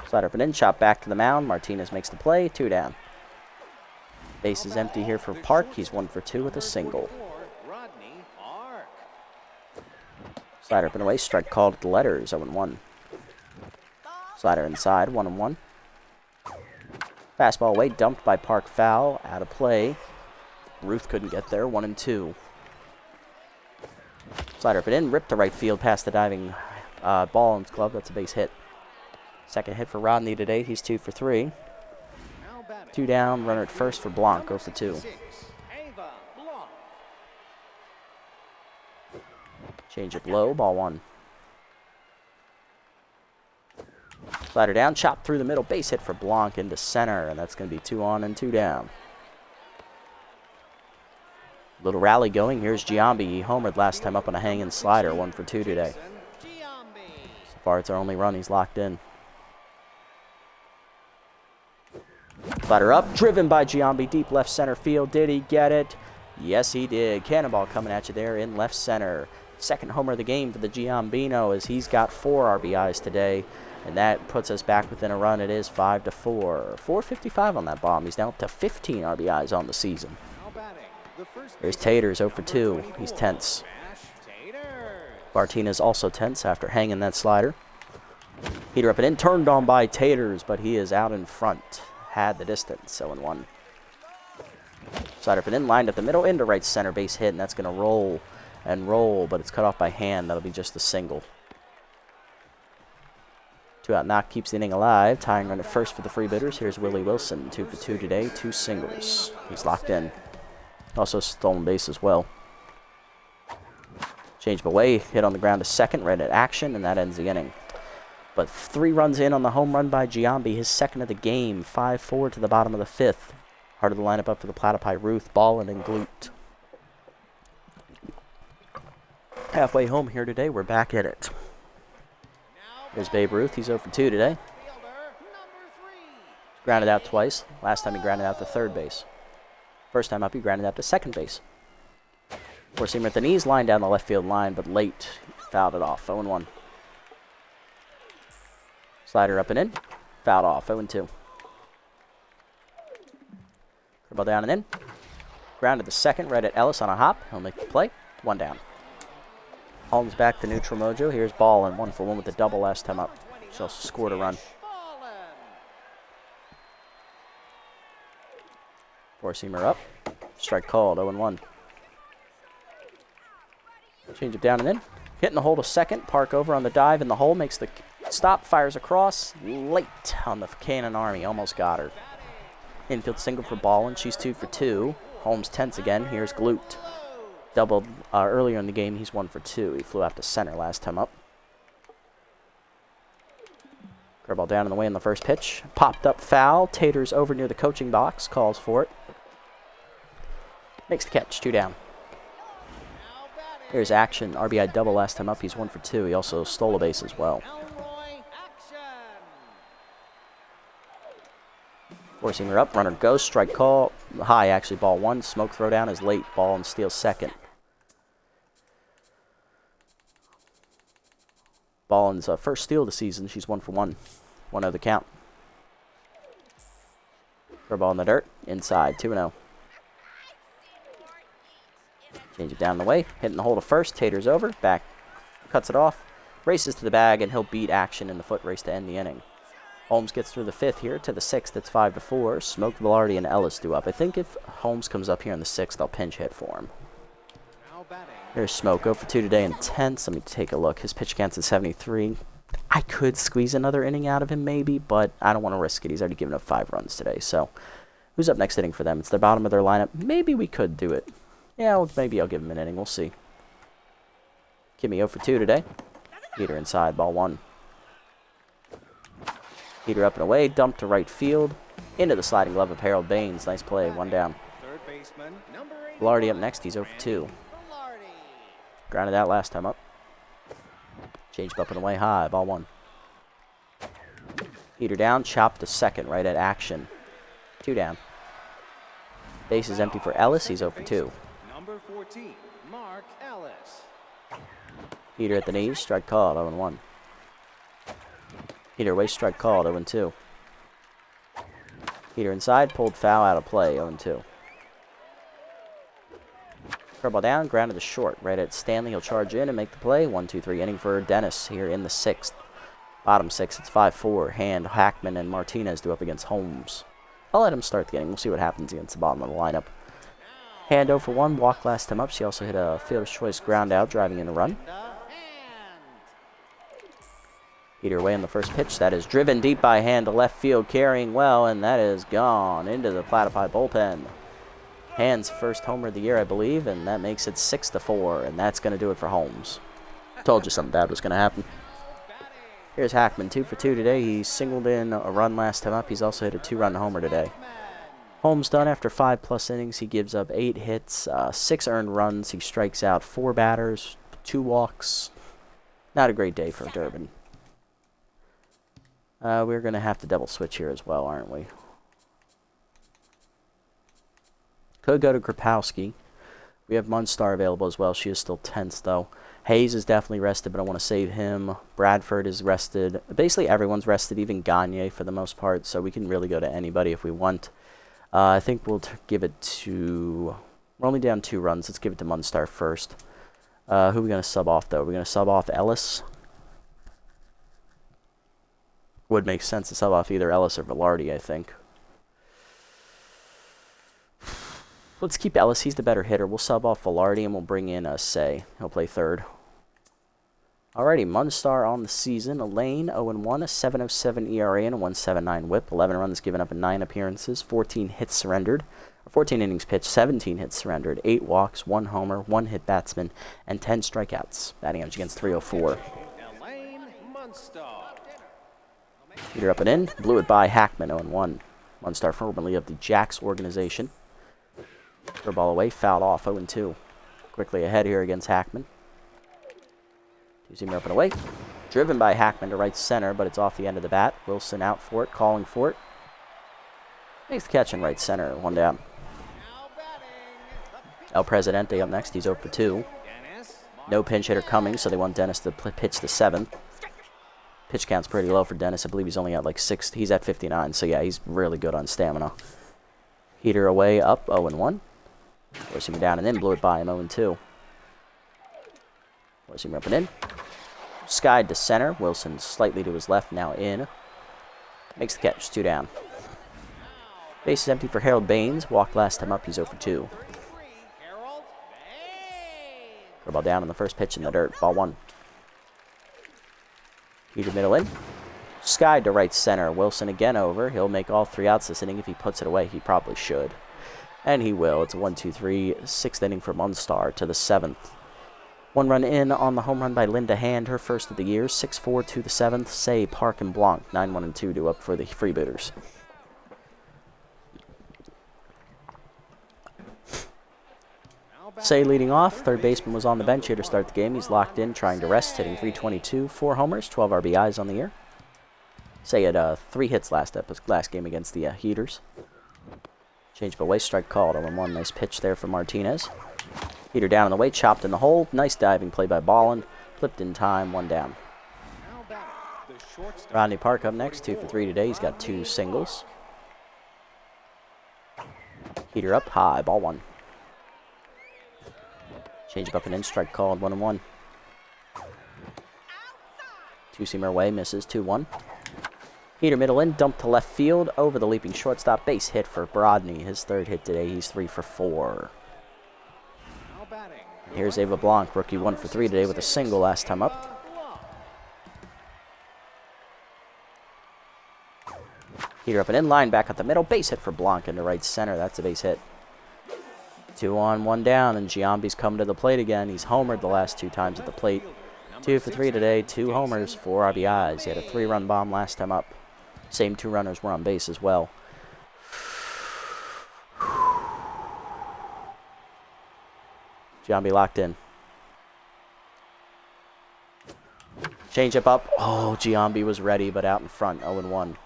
Slider up and in, chop back to the mound. Martinez makes the play, 2 down. Base is empty here for Park. He's 1 for 2 with a single. Slider up and away, strike called at the letters, 0-1. Slider inside, 1-1. Fastball away, dumped by Park, foul, out of play. Ruth couldn't get there, 1-2. Slider up and in, ripped to right field past the diving ball in his glove. That's a base hit. Second hit for Rodney today. He's 2 for 3. 2 down, runner at first for Blanc, 0 for 2. Change up low, ball 1. Slider down, chop through the middle, base hit for Blanc into center, and that's going to be 2 on and 2 down. Little rally going. Here's Giambi. He homered last time up on a hanging slider, 1 for 2 today. So far, it's our only run. He's locked in. Slider up, driven by Giambi, deep left center field. Did he get it? Yes, he did. Cannonball coming at you there in left center. Second homer of the game for the Giambino as he's got 4 RBIs today, and that puts us back within a run. It is 5-4. 455 on that bomb. He's now up to 15 RBIs on the season. Here's Taters, 0 for 2. He's tense. Martinez also tense after hanging that slider. Heater up and in, turned on by Taters, but he is out in front. Had the distance, 0-1. Slider up and in, lined up the middle, into right center, base hit, and that's going to roll and roll, but it's cut off by hand. That'll be just a single. 2 out knock keeps the inning alive. Tying run at first for the Freebooters. Here's Willie Wilson, 2 for 2 today, 2 singles. He's locked in. Also stolen base as well. Change away, hit on the ground to second, right at action, and that ends the inning. But 3 runs in on the home run by Giambi, his second of the game. 5-4 to the bottom of the 5th. Heart of the lineup up for the Platypi, Ruth, Ballin, and Glute. Halfway home here today, we're back at it. There's Babe Ruth, he's 0 for 2 today. Grounded out twice. Last time he grounded out to third base. First time up, he grounded out to second base. Four-seamer at the knees, line down the left field line, but late. Fouled it off, 0-1. Slider up and in, fouled off, 0-2. Curveball down and in. Grounded to second, right at Ellis on a hop. He'll make the play, 1 down. Holmes back to neutral mojo. Here's Ballin, 1 for 1 with the double last time up. She also scored a run. Four-seamer up. Strike called, 0-1. Change it down and in. Hitting the hole to second. Park over on the dive in the hole. Makes the stop. Fires across. Late on the Cannon Army. Almost got her. Infield single for Ballin. She's 2 for 2. Holmes tense again. Here's Glute. Doubled earlier in the game. He's 1 for 2. He flew out to center last time up. Curveball down in the way in the first pitch. Popped up foul. Taters over near the coaching box. Calls for it. Makes the catch. 2 down. Here's Action, RBI double last time up. He's 1 for 2. He also stole a base as well. Elroy Action. Four-seamer up, runner goes, strike call. High, actually, ball 1. Smoke throw down is late. Ball and steal second. Ballin's first steal of the season. She's 1 for 1. 1-0 the count. Throw ball in the dirt. Inside, 2-0. Change it down the way. Hitting the hole to first. Tater's over. Back. Cuts it off. Races to the bag, and he'll beat Action in the foot race to end the inning. Holmes gets through the 5th here. To the 6th, it's 5-4. Smoke, Velarde, and Ellis do up. I think if Holmes comes up here in the 6th, they'll pinch hit for him. Now batting. Here's Smoke. 0 for 2 today in 10th. Let me take a look. His pitch counts at 73. I could squeeze another inning out of him maybe, but I don't want to risk it. He's already given up 5 runs today. So who's up next inning for them? It's the bottom of their lineup. Maybe we could do it. Yeah, well, maybe I'll give him an inning. We'll see. Give me 0 for 2 today. Heater inside, ball 1. Heater up and away, dump to right field. Into the sliding glove of Harold Baines. Nice play, 1 down. Third baseman, number 8. Velarde up next, he's 0 for 2. Grounded out last time up. Changed up and away high, ball 1. Heater down, chopped to second, right at Action. 2 down. Base is empty for Ellis, he's 0 for 2. Number 14, Mark Ellis. Heater at the knees, strike called, 0-1. Heater away, strike called, 0-2. Heater inside, pulled foul, out of play, 0-2. Curveball down, grounded to short, right at Stanley. He'll charge in and make the play. 1-2-3 inning for Dennis here in the 6th. Bottom 6, it's 5-4. Hand, Hackman, and Martinez do up against Holmes. I'll let him start the inning. We'll see what happens against the bottom of the lineup. Hand 0 for 1, walk last time up. She also hit a fielder's choice ground out, driving in a run. Heater away in the first pitch. That is driven deep by Hand to left field, carrying well, and that is gone into the Platypi bullpen. Hand's first homer of the year, I believe, and that makes it 6-4, and that's going to do it for Holmes. Told you something bad was going to happen. Here's Hackman, 2 for 2 today. He singled in a run last time up. He's also hit a 2-run homer today. Holmes done after 5+ innings. He gives up 8 hits, 6 earned runs. He strikes out 4 batters, 2 walks. Not a great day for Durbin. We're going to have to double switch here as well, aren't we? Could go to Krapowski. We have Munstar available as well. She is still tense, though. Hayes is definitely rested, but I want to save him. Bradford is rested. Basically, everyone's rested, even Gagne for the most part, so we can really go to anybody if we want. I think we'll give it to... We're only down 2 runs. Let's give it to Munstar first. Who are we going to sub off, though? We're going to sub off Ellis. Would make sense to sub off either Ellis or Velarde, I think. Let's keep Ellis. He's the better hitter. We'll sub off Velarde, and we'll bring in Say. He'll play third. Alrighty, Munstar on the season. Elaine, 0-1, a 7.07 ERA and a 1.79 WHIP. 11 runs given up in 9 appearances. 14 hits surrendered. 14 innings pitched, 17 hits surrendered. 8 walks, 1 homer, 1 hit batsman, and 10 strikeouts. Batting average against 304. Elaine Munstar. Heater up and in. Blew it by Hackman, 0-1. Munstar formerly of the Jacks organization. Throw ball away, fouled off, 0-2. Quickly ahead here against Hackman. 2-seamer up and away. Driven by Hackman to right center, but it's off the end of the bat. Wilson out for it, calling for it. Makes the catch in right center, 1 down. El Presidente up next, he's 0 for 2. No pinch hitter coming, so they want Dennis to pitch the 7th. Pitch count's pretty low for Dennis. I believe he's only at like 6. He's at 59, so yeah, he's really good on stamina. Heater away, up, 0-1. Forcing him down and in, blew it by him, 0-2. Forcing him up and in. Skied to center. Wilson slightly to his left, now in. Makes the catch, 2 down. Base is empty for Harold Baines. Walked last time up, he's 0 for 2. Throw ball down on the first pitch in the dirt, ball 1. Heater middle in. Skied to right center. Wilson again over. He'll make all 3 outs this inning. If he puts it away, he probably should. And he will. It's a 1-2-3, 6th inning for Munstar to the 7th. 1 run in on the home run by Linda Hand, her first of the year. 6-4 to the 7th. Say, Park, and Blanc. 9-1-2 do up for the Freebooters. Say leading off, third baseman was on the bench here to start the game. He's locked in, trying to rest, hitting .322, 4 homers, 12 RBIs on the year. Say had 3 hits last game against the Heaters. Change of away, strike called. 0-1, nice pitch there from Martinez. Heater down in the way, chopped in the hole. Nice diving play by Ballin. Flipped in time, 1 down. Rodney Park up next, 2 for 3 today. He's got 2 singles. Heater up high, ball 1. Change up and in, strike called, 1-1. Two-seamer away, misses, 2-1. Heater middle in, dump to left field, over the leaping shortstop, base hit for Brodny. His 3rd hit today, he's 3 for 4. Here's Ava Blanc, rookie 1 for 3 today with a single last time up. Heater up and in, line back at the middle, base hit for Blanc into right center, that's a base hit. 2 on, 1 down, and Giambi's coming to the plate again. He's homered the last 2 times at the plate. 2 for 3 today, 2 homers, 4 RBIs. He had a 3-run bomb last time up. Same 2 runners were on base as well. Giambi locked in. Change up. Oh, Giambi was ready, but out in front, 0-1.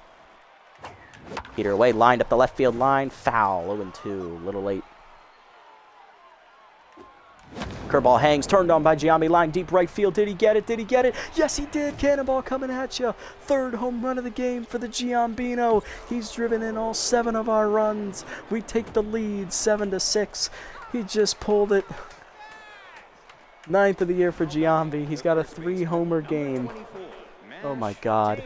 Heater away, lined up the left field line, foul, 0-2, a little late. Curveball hangs, turned on by Giambi, line deep right field. Did he get it? Did he get it? Yes, he did. Cannonball coming at you. 3rd home run of the game for the Giambino. He's driven in all 7 of our runs. We take the lead, 7-6. He just pulled it. 9th of the year for Giambi. He's got a 3-homer game. Oh my God.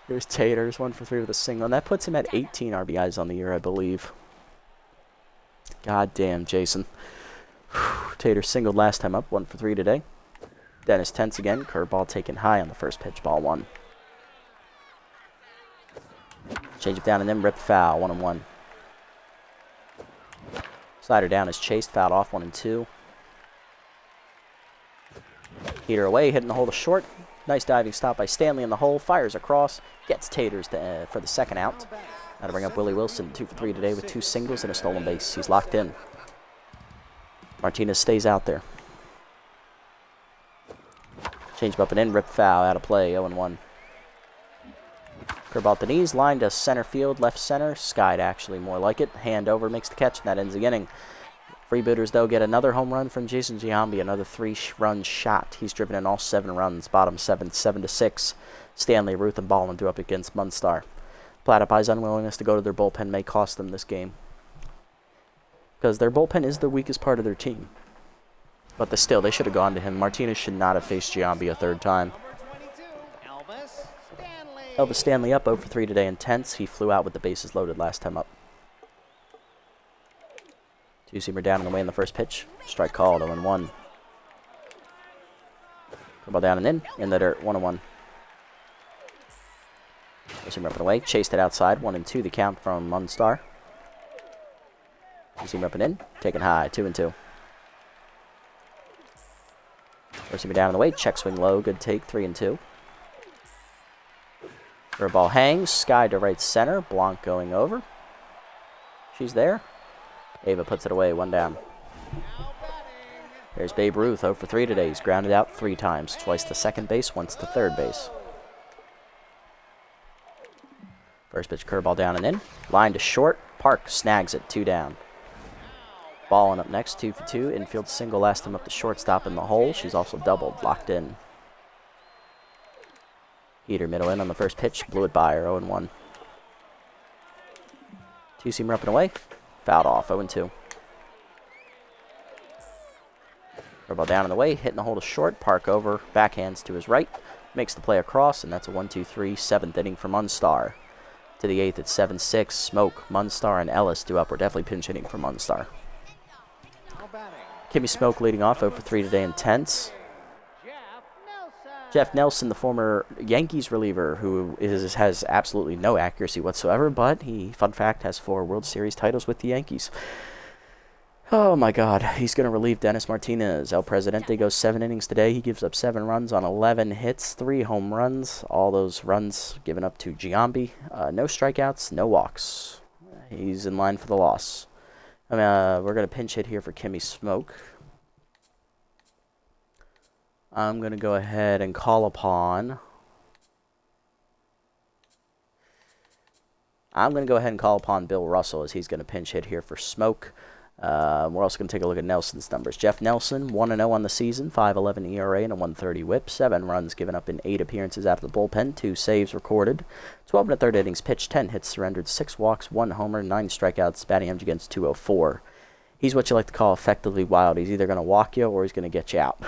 Here's Taters, 1 for 3 with a single, and that puts him at 18 RBIs on the year, I believe. God damn, Jason. Tater singled last time up, 1 for 3 today. Dennis tense again, curveball taken high on the first pitch, ball 1. Change it down and then rip foul, 1-1. Slider down is chased, fouled off, 1-2. Heater away, hitting the hole to short. Nice diving stop by Stanley in the hole, fires across, gets Taters to, for the 2nd out. That'll bring up Willie Wilson, 2 for 3 today with 2 singles and a stolen base. He's locked in. Martinez stays out there. Change up and in, rip foul, out of play, 0-1. Curve out the knees, line to center field, left center, skied actually, more like it. Hand over, makes the catch, and that ends the inning. Freebooters, though, get another home run from Jason Giambi, another 3-run shot. He's driven in all 7 runs, bottom 7th, 7-6. Stanley, Ruth, and Ballin do up against Munstar. Platypi's unwillingness to go to their bullpen may cost them this game, because their bullpen is the weakest part of their team. But they should have gone to him. Martinez should not have faced Giambi a 3rd time. Elvis Stanley up 0 for 3 today, intense. He flew out with the bases loaded last time up. Two-seamer down and away in the first pitch. Strike called, 0-1. Curveball down and in the dirt, 1-1. Two-seamer up and away, chased it outside, 1-2 the count from Munstar. Two-seamer up and in, taken high, 2-2. Two-seamer down and away, check swing low, good take, 3-2. Curveball hangs, sky to right center, Blanc going over. She's there. Ava puts it away, 1 down. There's Babe Ruth, 0 for 3 today. He's grounded out 3 times, twice to 2nd base, once to 3rd base. First pitch curveball down and in. Line to short. Park snags it, 2 down. Ballin up next, 2 for 2. Infield single last time up the shortstop in the hole. She's also doubled, locked in. Heater middle in on the first pitch, blew it by her, 0-1. Two-seamer up and away. Fouled off, 0-2. Curveball down and away, hitting the hole to short. Park over, backhands to his right. Makes the play across, and that's a 1-2-3, 7th inning for Munstar. To the 8th at 7-6. Smoke, Munstar, and Ellis do up. We're definitely pinch hitting for Munstar. Kimmy Smoke leading off, 0 for 3 today, intense. Jeff Nelson, the former Yankees reliever, who has absolutely no accuracy whatsoever, but he, fun fact, has 4 World Series titles with the Yankees. Oh my God, he's going to relieve Dennis Martinez. El Presidente goes 7 innings today. He gives up 7 runs on 11 hits, 3 home runs. All those runs given up to Giambi. No strikeouts, no walks. He's in line for the loss. We're going to pinch hit here for Kimmy Smoke. I'm going to go ahead and call upon... Bill Russell as he's going to pinch hit here for Smoke. We're also going to take a look at Nelson's numbers. Jeff Nelson, 1-0 on the season, 5.11 ERA and a 1.30 WHIP, 7 runs given up in 8 appearances out of the bullpen, 2 saves recorded, 12 1/3 innings pitched, 10 hits surrendered, 6 walks, 1 homer, 9 strikeouts, batting average against .204. He's what you like to call effectively wild. He's either going to walk you or he's going to get you out.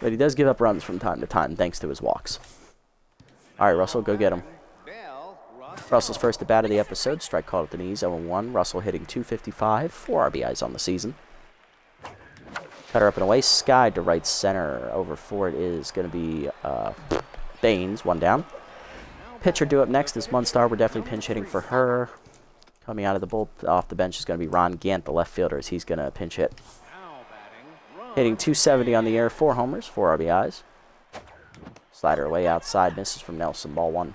But he does give up runs from time to time thanks to his walks. All right, Russell, go get him. Russell's first at bat of the episode, strike called at the knees, 0-1. Russell hitting .255, 4 RBIs on the season. Cutter up and away, skied to right center. Over for it is going to be Baines, 1 down. Pitcher due up next is Munstar. We're definitely pinch hitting for her. Coming out of the off the bench is going to be Ron Gant, the left fielder, as he's going to pinch hit. Hitting .270 on the air, 4 homers, 4 RBIs. Slider away outside, misses from Nelson, ball 1.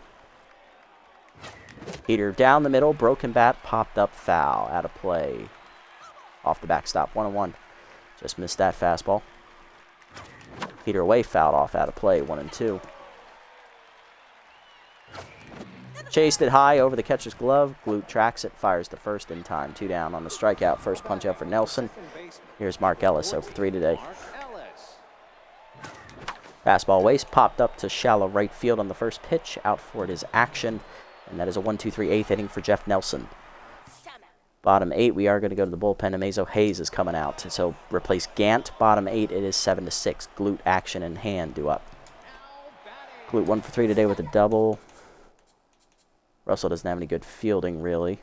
Heater down the middle, broken bat, popped up, foul, out of play. Off the backstop, 1-1. Just missed that fastball. Heater away, fouled off, out of play, 1-2. Chased it high over the catcher's glove. Glute tracks it, fires to first in time. 2 down on the strikeout. First punch out for Nelson. Here's Mark Ellis, 0 for 3 today. Fastball waste, popped up to shallow right field on the first pitch. Out for it is Action. And that is a 1-2-3 8th inning for Jeff Nelson. Bottom 8, we are going to go to the bullpen. Amazo Hayes is coming out. So replace Gant. Bottom 8, it is 7-6. Glute, Action, and Hand due up. Glute 1 for 3 today with a double. Russell doesn't have any good fielding, really.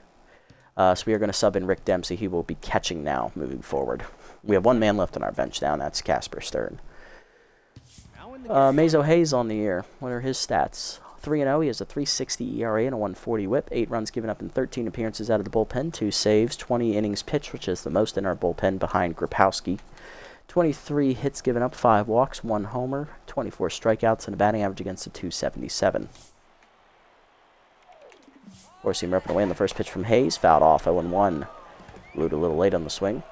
So we are going to sub in Rick Dempsey. He will be catching now, moving forward. We have 1 man left on our bench now, and that's Casper Stern. Amazo Hayes on the air. What are his stats? 3-0. He has a .360 ERA and a 1.40 WHIP. 8 runs given up in 13 appearances out of the bullpen. 2 saves. 20 innings pitched, which is the most in our bullpen behind Grapowski. 23 hits given up, 5 walks, 1 homer, 24 strikeouts, and a batting average against a .277. Four-seamer up and away on the first pitch from Hayes. Fouled off, 0-1. Glued a little late on the swing.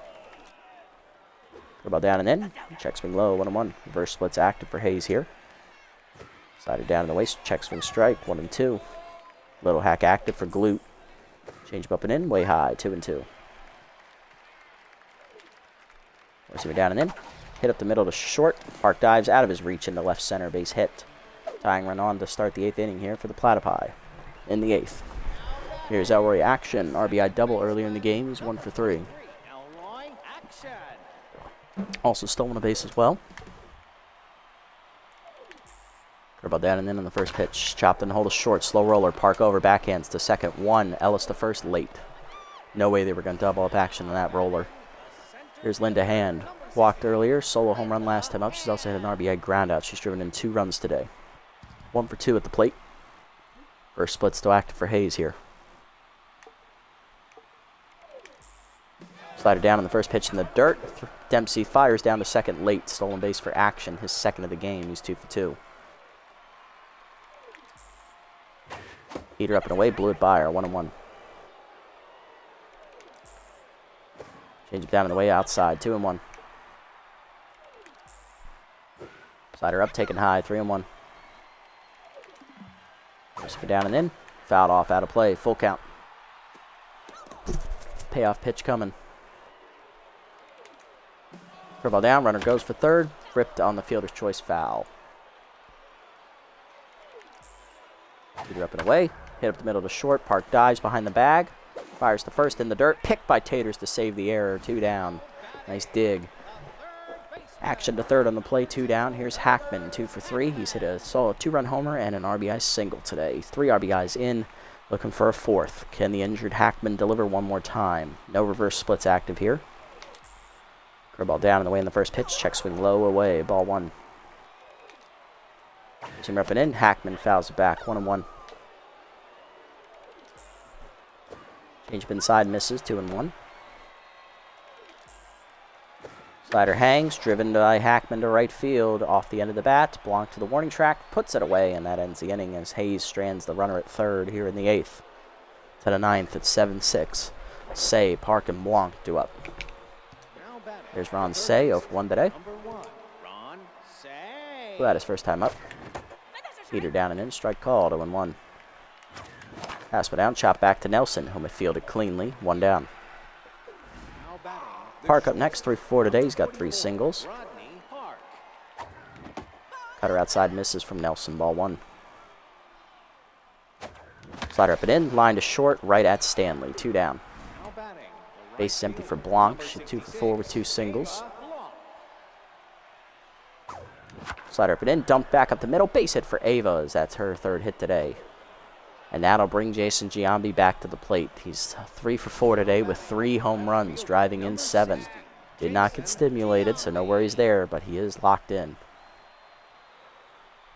Curveball down and in. Check swing low, 1-1. Reverse splits active for Hayes here. Slider down in the waist, check swing strike, 1-2. Little hack active for Glute. Change up and in, way high, 2-2. Four-seamer down and in. Hit up the middle to short. Park dives out of his reach in the left center base hit. Tying run on to start the 8th inning here for the Platypi in the 8th. Here's Elroy Action. RBI double earlier in the game. He's 1 for 3. Also stolen a base as well. Curveball down and in on the first pitch. Chopped and hold a short. Slow roller. Park over. Backhands to second. 1. Ellis to first late. No way they were going to double up action on that roller. Here's Linda Hand. Walked earlier. Solo home run last time up. She's also had an RBI ground out. She's driven in 2 runs today. 1 for 2 at the plate. First split still active for Hayes here. Slider down on the first pitch in the dirt. Dempsey fires down to second late. Stolen base for Action. His second of the game. He's 2 for 2. Heater up and away. Blew it by her. 1-1. Change it down and the way outside. 2-1. Slider up, taken high. 3-1. Just down and in. Fouled off, out of play. Full count. Payoff pitch coming. Curveball down. Runner goes for third. Ripped on the fielder's choice foul. Heater up and away. Hit up the middle to short. Park dives behind the bag. Fires to first in the dirt. Picked by Taters to save the error. 2 down. Nice dig. Action to third on the play. 2 down. Here's Hackman. 2 for 3. He's hit a solid 2-run homer and an RBI single today. 3 RBIs in. Looking for a 4th. Can the injured Hackman deliver one more time? No reverse splits active here. Curveball down and away in the first pitch. Check swing low away. Ball 1. Team up and in. Hackman fouls it back. 1-1. Change up inside, misses. 2-1. Slider hangs, driven by Hackman to right field. Off the end of the bat. Blanc to the warning track. Puts it away, and that ends the inning as Hayes strands the runner at third here in the 8th. To the 9th at 7-6. Say, Park, and Blanc due up. Now batting. There's Ron Say, 0 for 1 today. Number 1, Ron Say. Who had his first time up. Heater down and in, strike called, 0-1. Pass down, chop back to Nelson, whom had fielded cleanly, 1 down. Now batting. Park up next, 3 for 4 today. He's got 3 singles. Rodney Park. Cutter outside, misses from Nelson, ball 1. Slider up and in, line to short, right at Stanley, 2 down. Now batting. Base is empty for Blanc. She's 2 for 4 with 2 singles. Slider up and in, dumped back up the middle. Base hit for Ava, as that's her 3rd hit today. And that'll bring Jason Giambi back to the plate. He's 3 for 4 today with 3 home runs, driving in 7. Did not get stimulated, so no worries there, but he is locked in.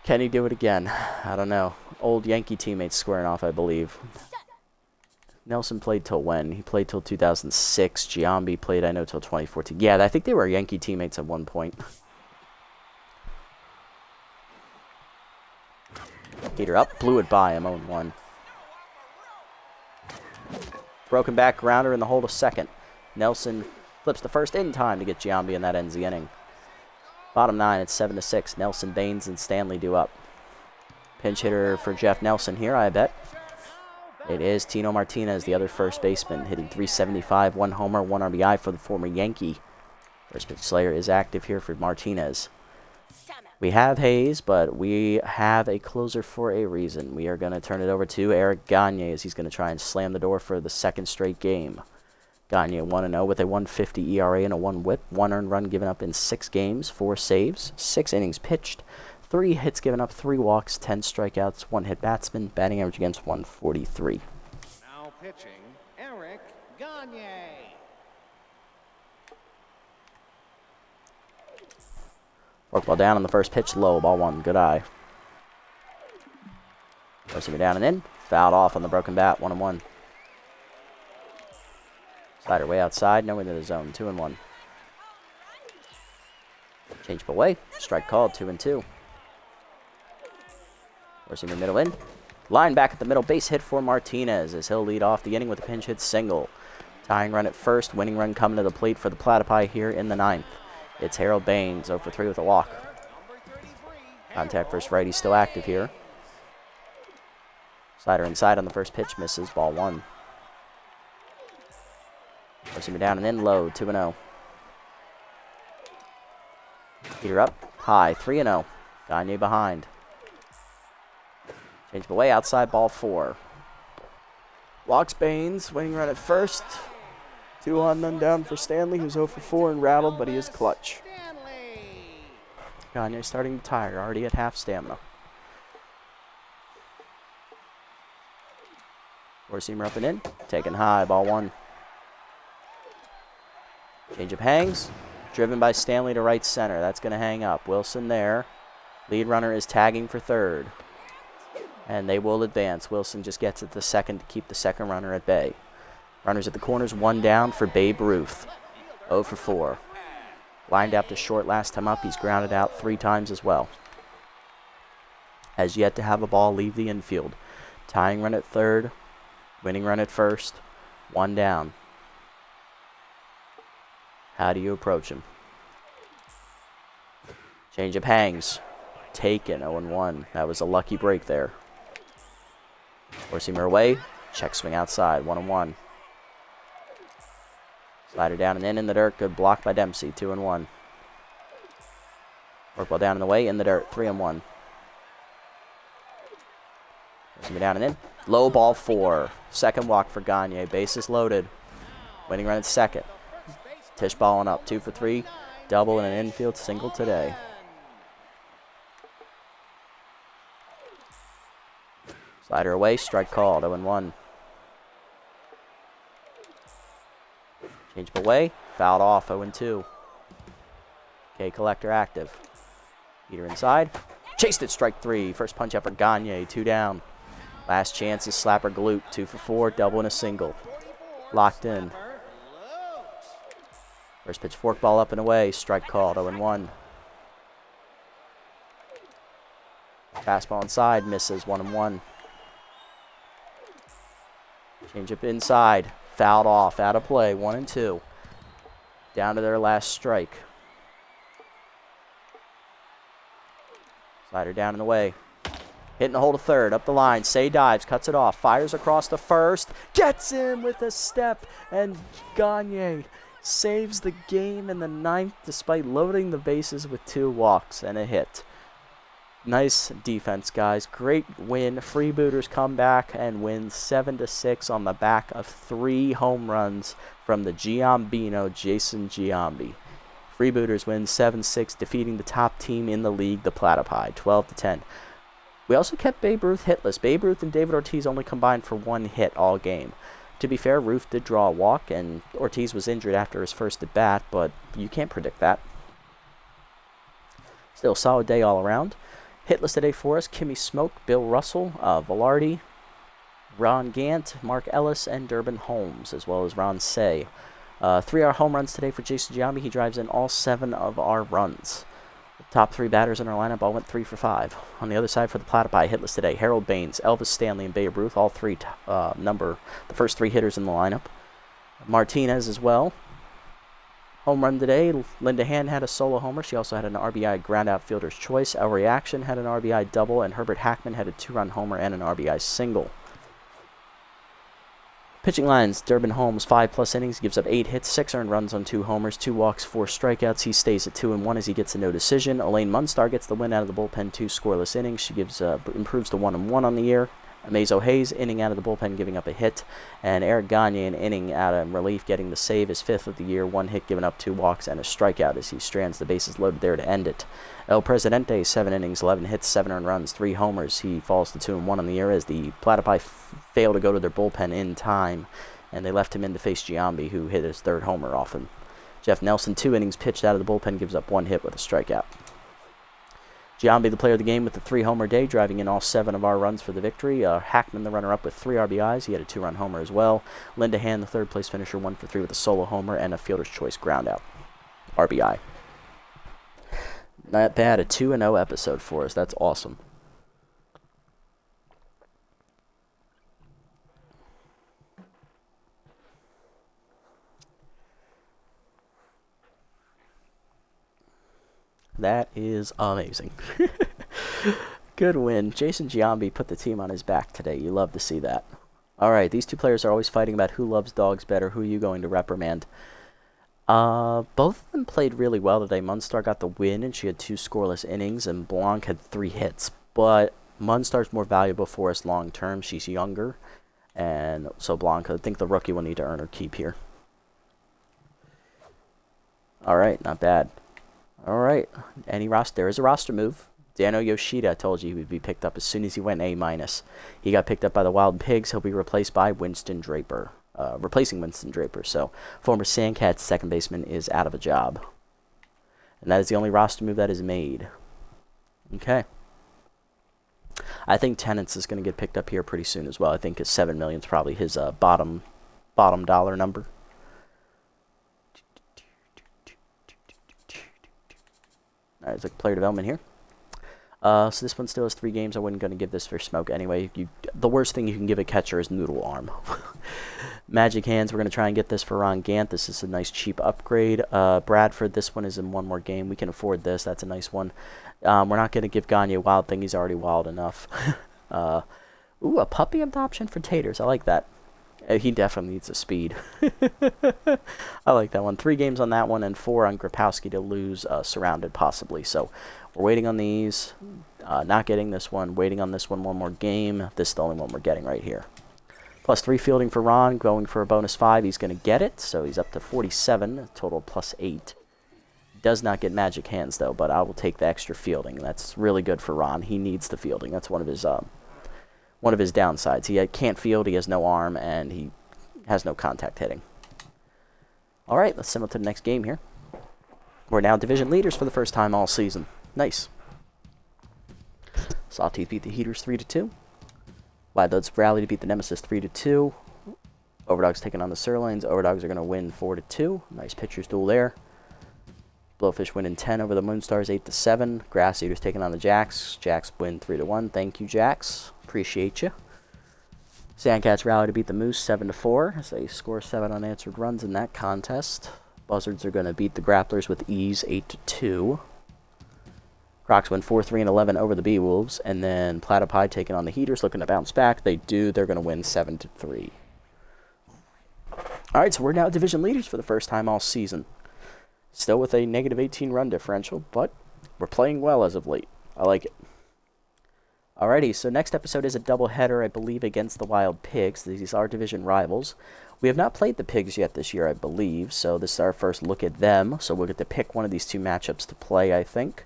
Can he do it again? I don't know. Old Yankee teammates squaring off, I believe. Nelson played till when? He played till 2006. Giambi played, I know, till 2014. Yeah, I think they were Yankee teammates at one point. Heater up, blew it by him, 0-1. Broken back grounder in the hole to second. Nelson flips the first in time to get Giambi, and that ends the inning. Bottom 9, it's 7-6. Nelson, Baines, and Stanley due up. Pinch hitter for Jeff Nelson here, I bet. It is Tino Martinez, the other first baseman, hitting .375, 1 homer, 1 RBI for the former Yankee. First pitch Slayer is active here for Martinez. We have Hayes, but we have a closer for a reason. We are going to turn it over to Eric Gagne as he's going to try and slam the door for the 2nd straight game. Gagne 1-0 with a 1.50 ERA and a 1 whip. 1 earned run given up in 6 games, 4 saves, 6 innings pitched, 3 hits given up, 3 walks, 10 strikeouts, 1 hit batsman, batting average against 143. Now pitching, Eric Gagne. Forkball down on the first pitch, low, ball 1, good eye. Forcing it down and in, fouled off on the broken bat, 1-1. Slider way outside, no into the zone, 2-1. Change up away, strike called, 2-2. Forcing the middle in. Line back at the middle, base hit for Martinez as he'll lead off the inning with a pinch hit single. Tying run at first, winning run coming to the plate for the Platypi here in the 9th. It's Harold Baines, 0 for 3 with a walk. Contact first righty still active here. Slider inside on the first pitch, misses, ball 1. Forcing it down and in low, 2-0. Heater up, high, 3-0. Gagne behind. Change away, outside, ball 4. Walks Baines, winning run at first. 2 on, none down for Stanley, who's 0 for 4 and rattled, but he is clutch. Gagne starting to tire, already at half stamina. Four-seamer up and in, taken high, ball 1. Changeup hangs, driven by Stanley to right center. That's going to hang up. Wilson there. Lead runner is tagging for 3rd. And they will advance. Wilson just gets it to 2nd to keep the 2nd runner at bay. Runners at the corners, 1 down for Babe Ruth. 0 for 4. Lined out to short last time up. He's grounded out 3 times as well. Has yet to have a ball leave the infield. Tying run at 3rd. Winning run at 1st. 1 down. How do you approach him? Changeup hangs. Taken, 0-1. That was a lucky break there. Four-seamer away. Check swing outside, 1-1. Slider down and in the dirt. Good block by Dempsey, 2-1. Forkball down and away, in the dirt, 3-1. Four-seamer down and in. Low ball 4. 2nd walk for Gagne. Bases loaded. Winning run at 2nd. Tish balling up, 2 for 3. Double and an infield single today. Slider away, strike called, 0-1. Change away, fouled off, 0-2. K Collector active. Heater inside. Chased it, strike 3. First punch effort, Gagne, 2 down. Last chance is slapper glute, 2 for 4, double and a single. Locked in. First pitch forkball up and away, strike called, 0-1. Fastball inside, misses, 1-1. Changeup inside, Fouled off, out of play, 1 and 2. Down to their last strike. Slider down in the way. Hitting the hole to third, up the line. Say dives, cuts it off, fires across to first, gets him with a step, and Gagne saves the game in the 9th despite loading the bases with 2 walks and a hit. Nice defense, guys. Great win. Freebooters come back and win 7-6 on the back of 3 home runs from the Giambino, Jason Giambi. Freebooters win 7-6, defeating the top team in the league, the Platypi, 12-10. We also kept Babe Ruth hitless. Babe Ruth and David Ortiz only combined for 1 hit all game. To be fair, Ruth did draw a walk, and Ortiz was injured after his first at bat, but you can't predict that. Still a solid day all around. Hitless today for us, Kimmy Smoke, Bill Russell, Velarde, Ron Gant, Mark Ellis, and Durbin Holmes, as well as Ron Say. 3 home runs today for Jason Giambi. He drives in all 7 of our runs. The top 3 batters in our lineup all went 3 for 5. On the other side for the Platypi, hitless today, Harold Baines, Elvis Stanley, and Babe Ruth, all 3 the first 3 hitters in the lineup. Martinez as well. Home run today, Linda Hand had a solo homer. She also had an RBI ground out fielder's choice. El Reaction had an RBI double, and Herbert Hackman had a 2-run homer and an RBI single. Pitching lines, Durbin Holmes, 5+ innings, gives up 8 hits, 6 earned runs on 2 homers, 2 walks, 4 strikeouts. He stays at 2-1 as he gets a no decision. Elaine Munstar gets the win out of the bullpen, 2 scoreless innings. She improves to 1-1 on the year. Amazo Hayes, inning out of the bullpen, giving up a hit. And Eric Gagne, an inning out of relief, getting the save, his 5th of the year. 1 hit, giving up 2 walks, and a strikeout as he strands the bases loaded there to end it. El Presidente, 7 innings, 11 hits, 7 earned runs, 3 homers. He falls to 2-1 on the year as the Platypi fail to go to their bullpen in time, and they left him in to face Giambi, who hit his 3rd homer off him. Jeff Nelson, 2 innings pitched out of the bullpen, gives up 1 hit with a strikeout. Giambi, the player of the game, with the 3-homer day, driving in all 7 of our runs for the victory. Hackman, the runner-up, with 3 RBIs. He had a 2-run homer as well. Linda Hand, the 3rd-place finisher, 1 for 3 with a solo homer and a fielder's choice groundout. RBI. Not bad. A 2-0 episode for us. That's awesome. That is amazing. Good win. Jason Giambi put the team on his back today. You love to see that. All right, these 2 players are always fighting about who loves dogs better. Who are you going to reprimand? Both of them played really well today. Munstar got the win, and she had 2 scoreless innings, and Blanc had 3 hits. But Munstar's more valuable for us long term. She's younger, and so Blanc, I think the rookie will need to earn her keep here. All right, not bad. All right, there is a roster move. Dano Yoshida, I told you he would be picked up as soon as he went A-. He got picked up by the Wild Pigs. He'll be replaced by Winston Draper, replacing Winston Draper. So former Sandcats second baseman is out of a job. And that is the only roster move that is made. Okay. I think Tennants is going to get picked up here pretty soon as well. I think his $7 million is probably his bottom dollar number. All right, it's like player development here. So this one still has 3 games. I wasn't going to give this for Smoke anyway. The worst thing you can give a catcher is noodle arm. Magic Hands, we're going to try and get this for Ron Gant. This is a nice cheap upgrade. Bradford, this one is in 1 more game. We can afford this. That's a nice one. We're not going to give Gagne a wild thing. He's already wild enough. Ooh, a puppy adoption for Taters. I like that. He definitely needs a speed. I like that one. 3 games on that one and 4 on Grapowski to lose, surrounded possibly. So we're waiting on these. Not getting this one. Waiting on this one more game. This is the only one we're getting right here. Plus 3 fielding for Ron. Going for a bonus 5. He's going to get it. So he's up to 47. Total plus 8. Does not get Magic Hands, though. But I will take the extra fielding. That's really good for Ron. He needs the fielding. That's one of his downsides. He can't field, he has no arm, and he has no contact hitting. All right, let's send on to the next game here. We're now division leaders for the first time all season. Nice. Sawtooth beat the Heaters 3-2. Wild rally to beat the Nemesis 3-2. Overdogs taking on the Sirloins. Overdogs are going to win 4-2. Nice pitchers duel there. Blowfish winning 10 over the Moonstars 8-7. Grass Eaters taking on the Jacks. Jacks win 3-1. Thank you, Jacks. Appreciate you. Sandcats rally to beat the Moose 7-4 as they score 7 unanswered runs in that contest. Buzzards are going to beat the Grapplers with ease 8-2. Crocs win 4-3 and 11 over the Beewolves, and then Platypi taking on the Heaters, looking to bounce back. They do. They're going to win 7-3. All right, so we're now division leaders for the first time all season. Still with a negative 18 run differential, but we're playing well as of late. I like it. Alrighty, so next episode is a doubleheader, I believe, against the Wild Pigs. These are division rivals. We have not played the Pigs yet this year, I believe, so this is our first look at them. So we'll get to pick one of these two matchups to play, I think.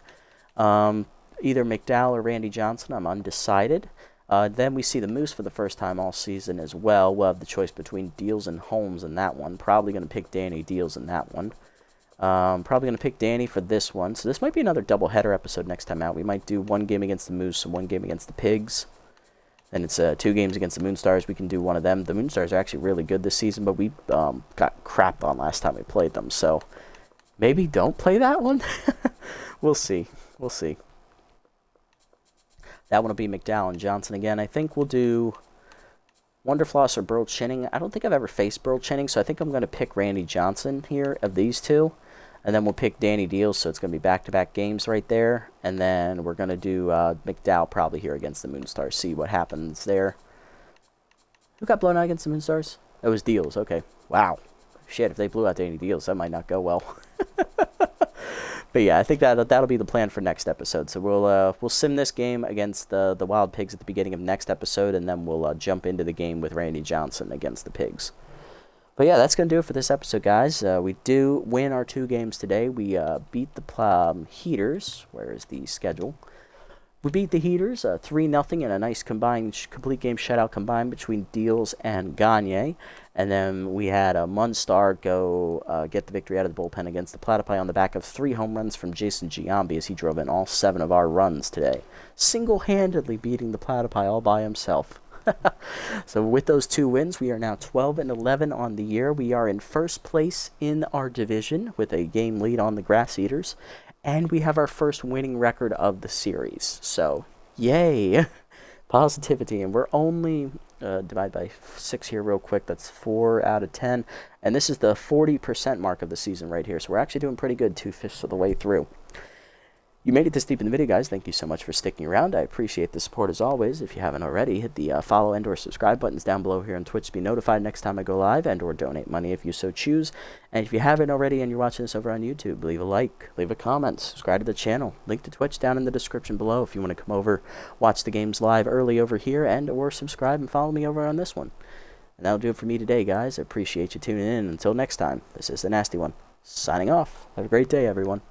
Either McDowell or Randy Johnson, I'm undecided. Then we see the Moose for the first time all season as well. We'll have the choice between Deals and Holmes in that one. Probably going to pick Danny Deals in that one. Probably going to pick Danny for this one. So this might be another doubleheader episode next time out. We might do one game against the Moose and one game against the Pigs. Then it's 2 games against the Moonstars. We can do one of them. The Moonstars are actually really good this season, but we got crapped on last time we played them. So maybe don't play that one. We'll see. We'll see. That one will be McDowell and Johnson again. I think we'll do Wonderfloss or Burl Chinning. I don't think I've ever faced Burl Chinning, so I think I'm going to pick Randy Johnson here of these two. And then we'll pick Danny Deals, so it's going to be back-to-back games right there. And then we're going to do McDowell probably here against the Moonstars, see what happens there. Who got blown out against the Moonstars? It was Deals, okay. Wow. Shit, if they blew out Danny Deals, that might not go well. But yeah, I think that'll be the plan for next episode. So we'll sim this game against the Wild Pigs at the beginning of next episode, and then we'll jump into the game with Randy Johnson against the Pigs. But yeah, that's going to do it for this episode, guys. We do win our 2 games today. We beat the Heaters. Where is the schedule? We beat the Heaters 3-0 in a nice complete game shutout combined between Deals and Gagne. And then we had a Munstar go get the victory out of the bullpen against the Platypi on the back of 3 home runs from Jason Giambi as he drove in all 7 of our runs today. Single-handedly beating the Platypi all by himself. So with those 2 wins, we are now 12-11 on the year. We are in first place in our division with a game lead on the Grass Eaters. And we have our first winning record of the series. So, yay! Positivity. And we're only, divide by 6 here real quick, that's 4 out of 10. And this is the 40% mark of the season right here. So we're actually doing pretty good 2/5 of the way through. You made it this deep in the video, guys. Thank you so much for sticking around. I appreciate the support as always. If you haven't already, hit the follow and or subscribe buttons down below here on Twitch to be notified next time I go live and or donate money if you so choose. And if you haven't already and you're watching this over on YouTube, leave a like, leave a comment, subscribe to the channel. Link to Twitch down in the description below if you want to come over, watch the games live early over here, and or subscribe and follow me over on this one. And that'll do it for me today, guys. I appreciate you tuning in. Until next time, this is The Nasty One, signing off. Have a great day, everyone.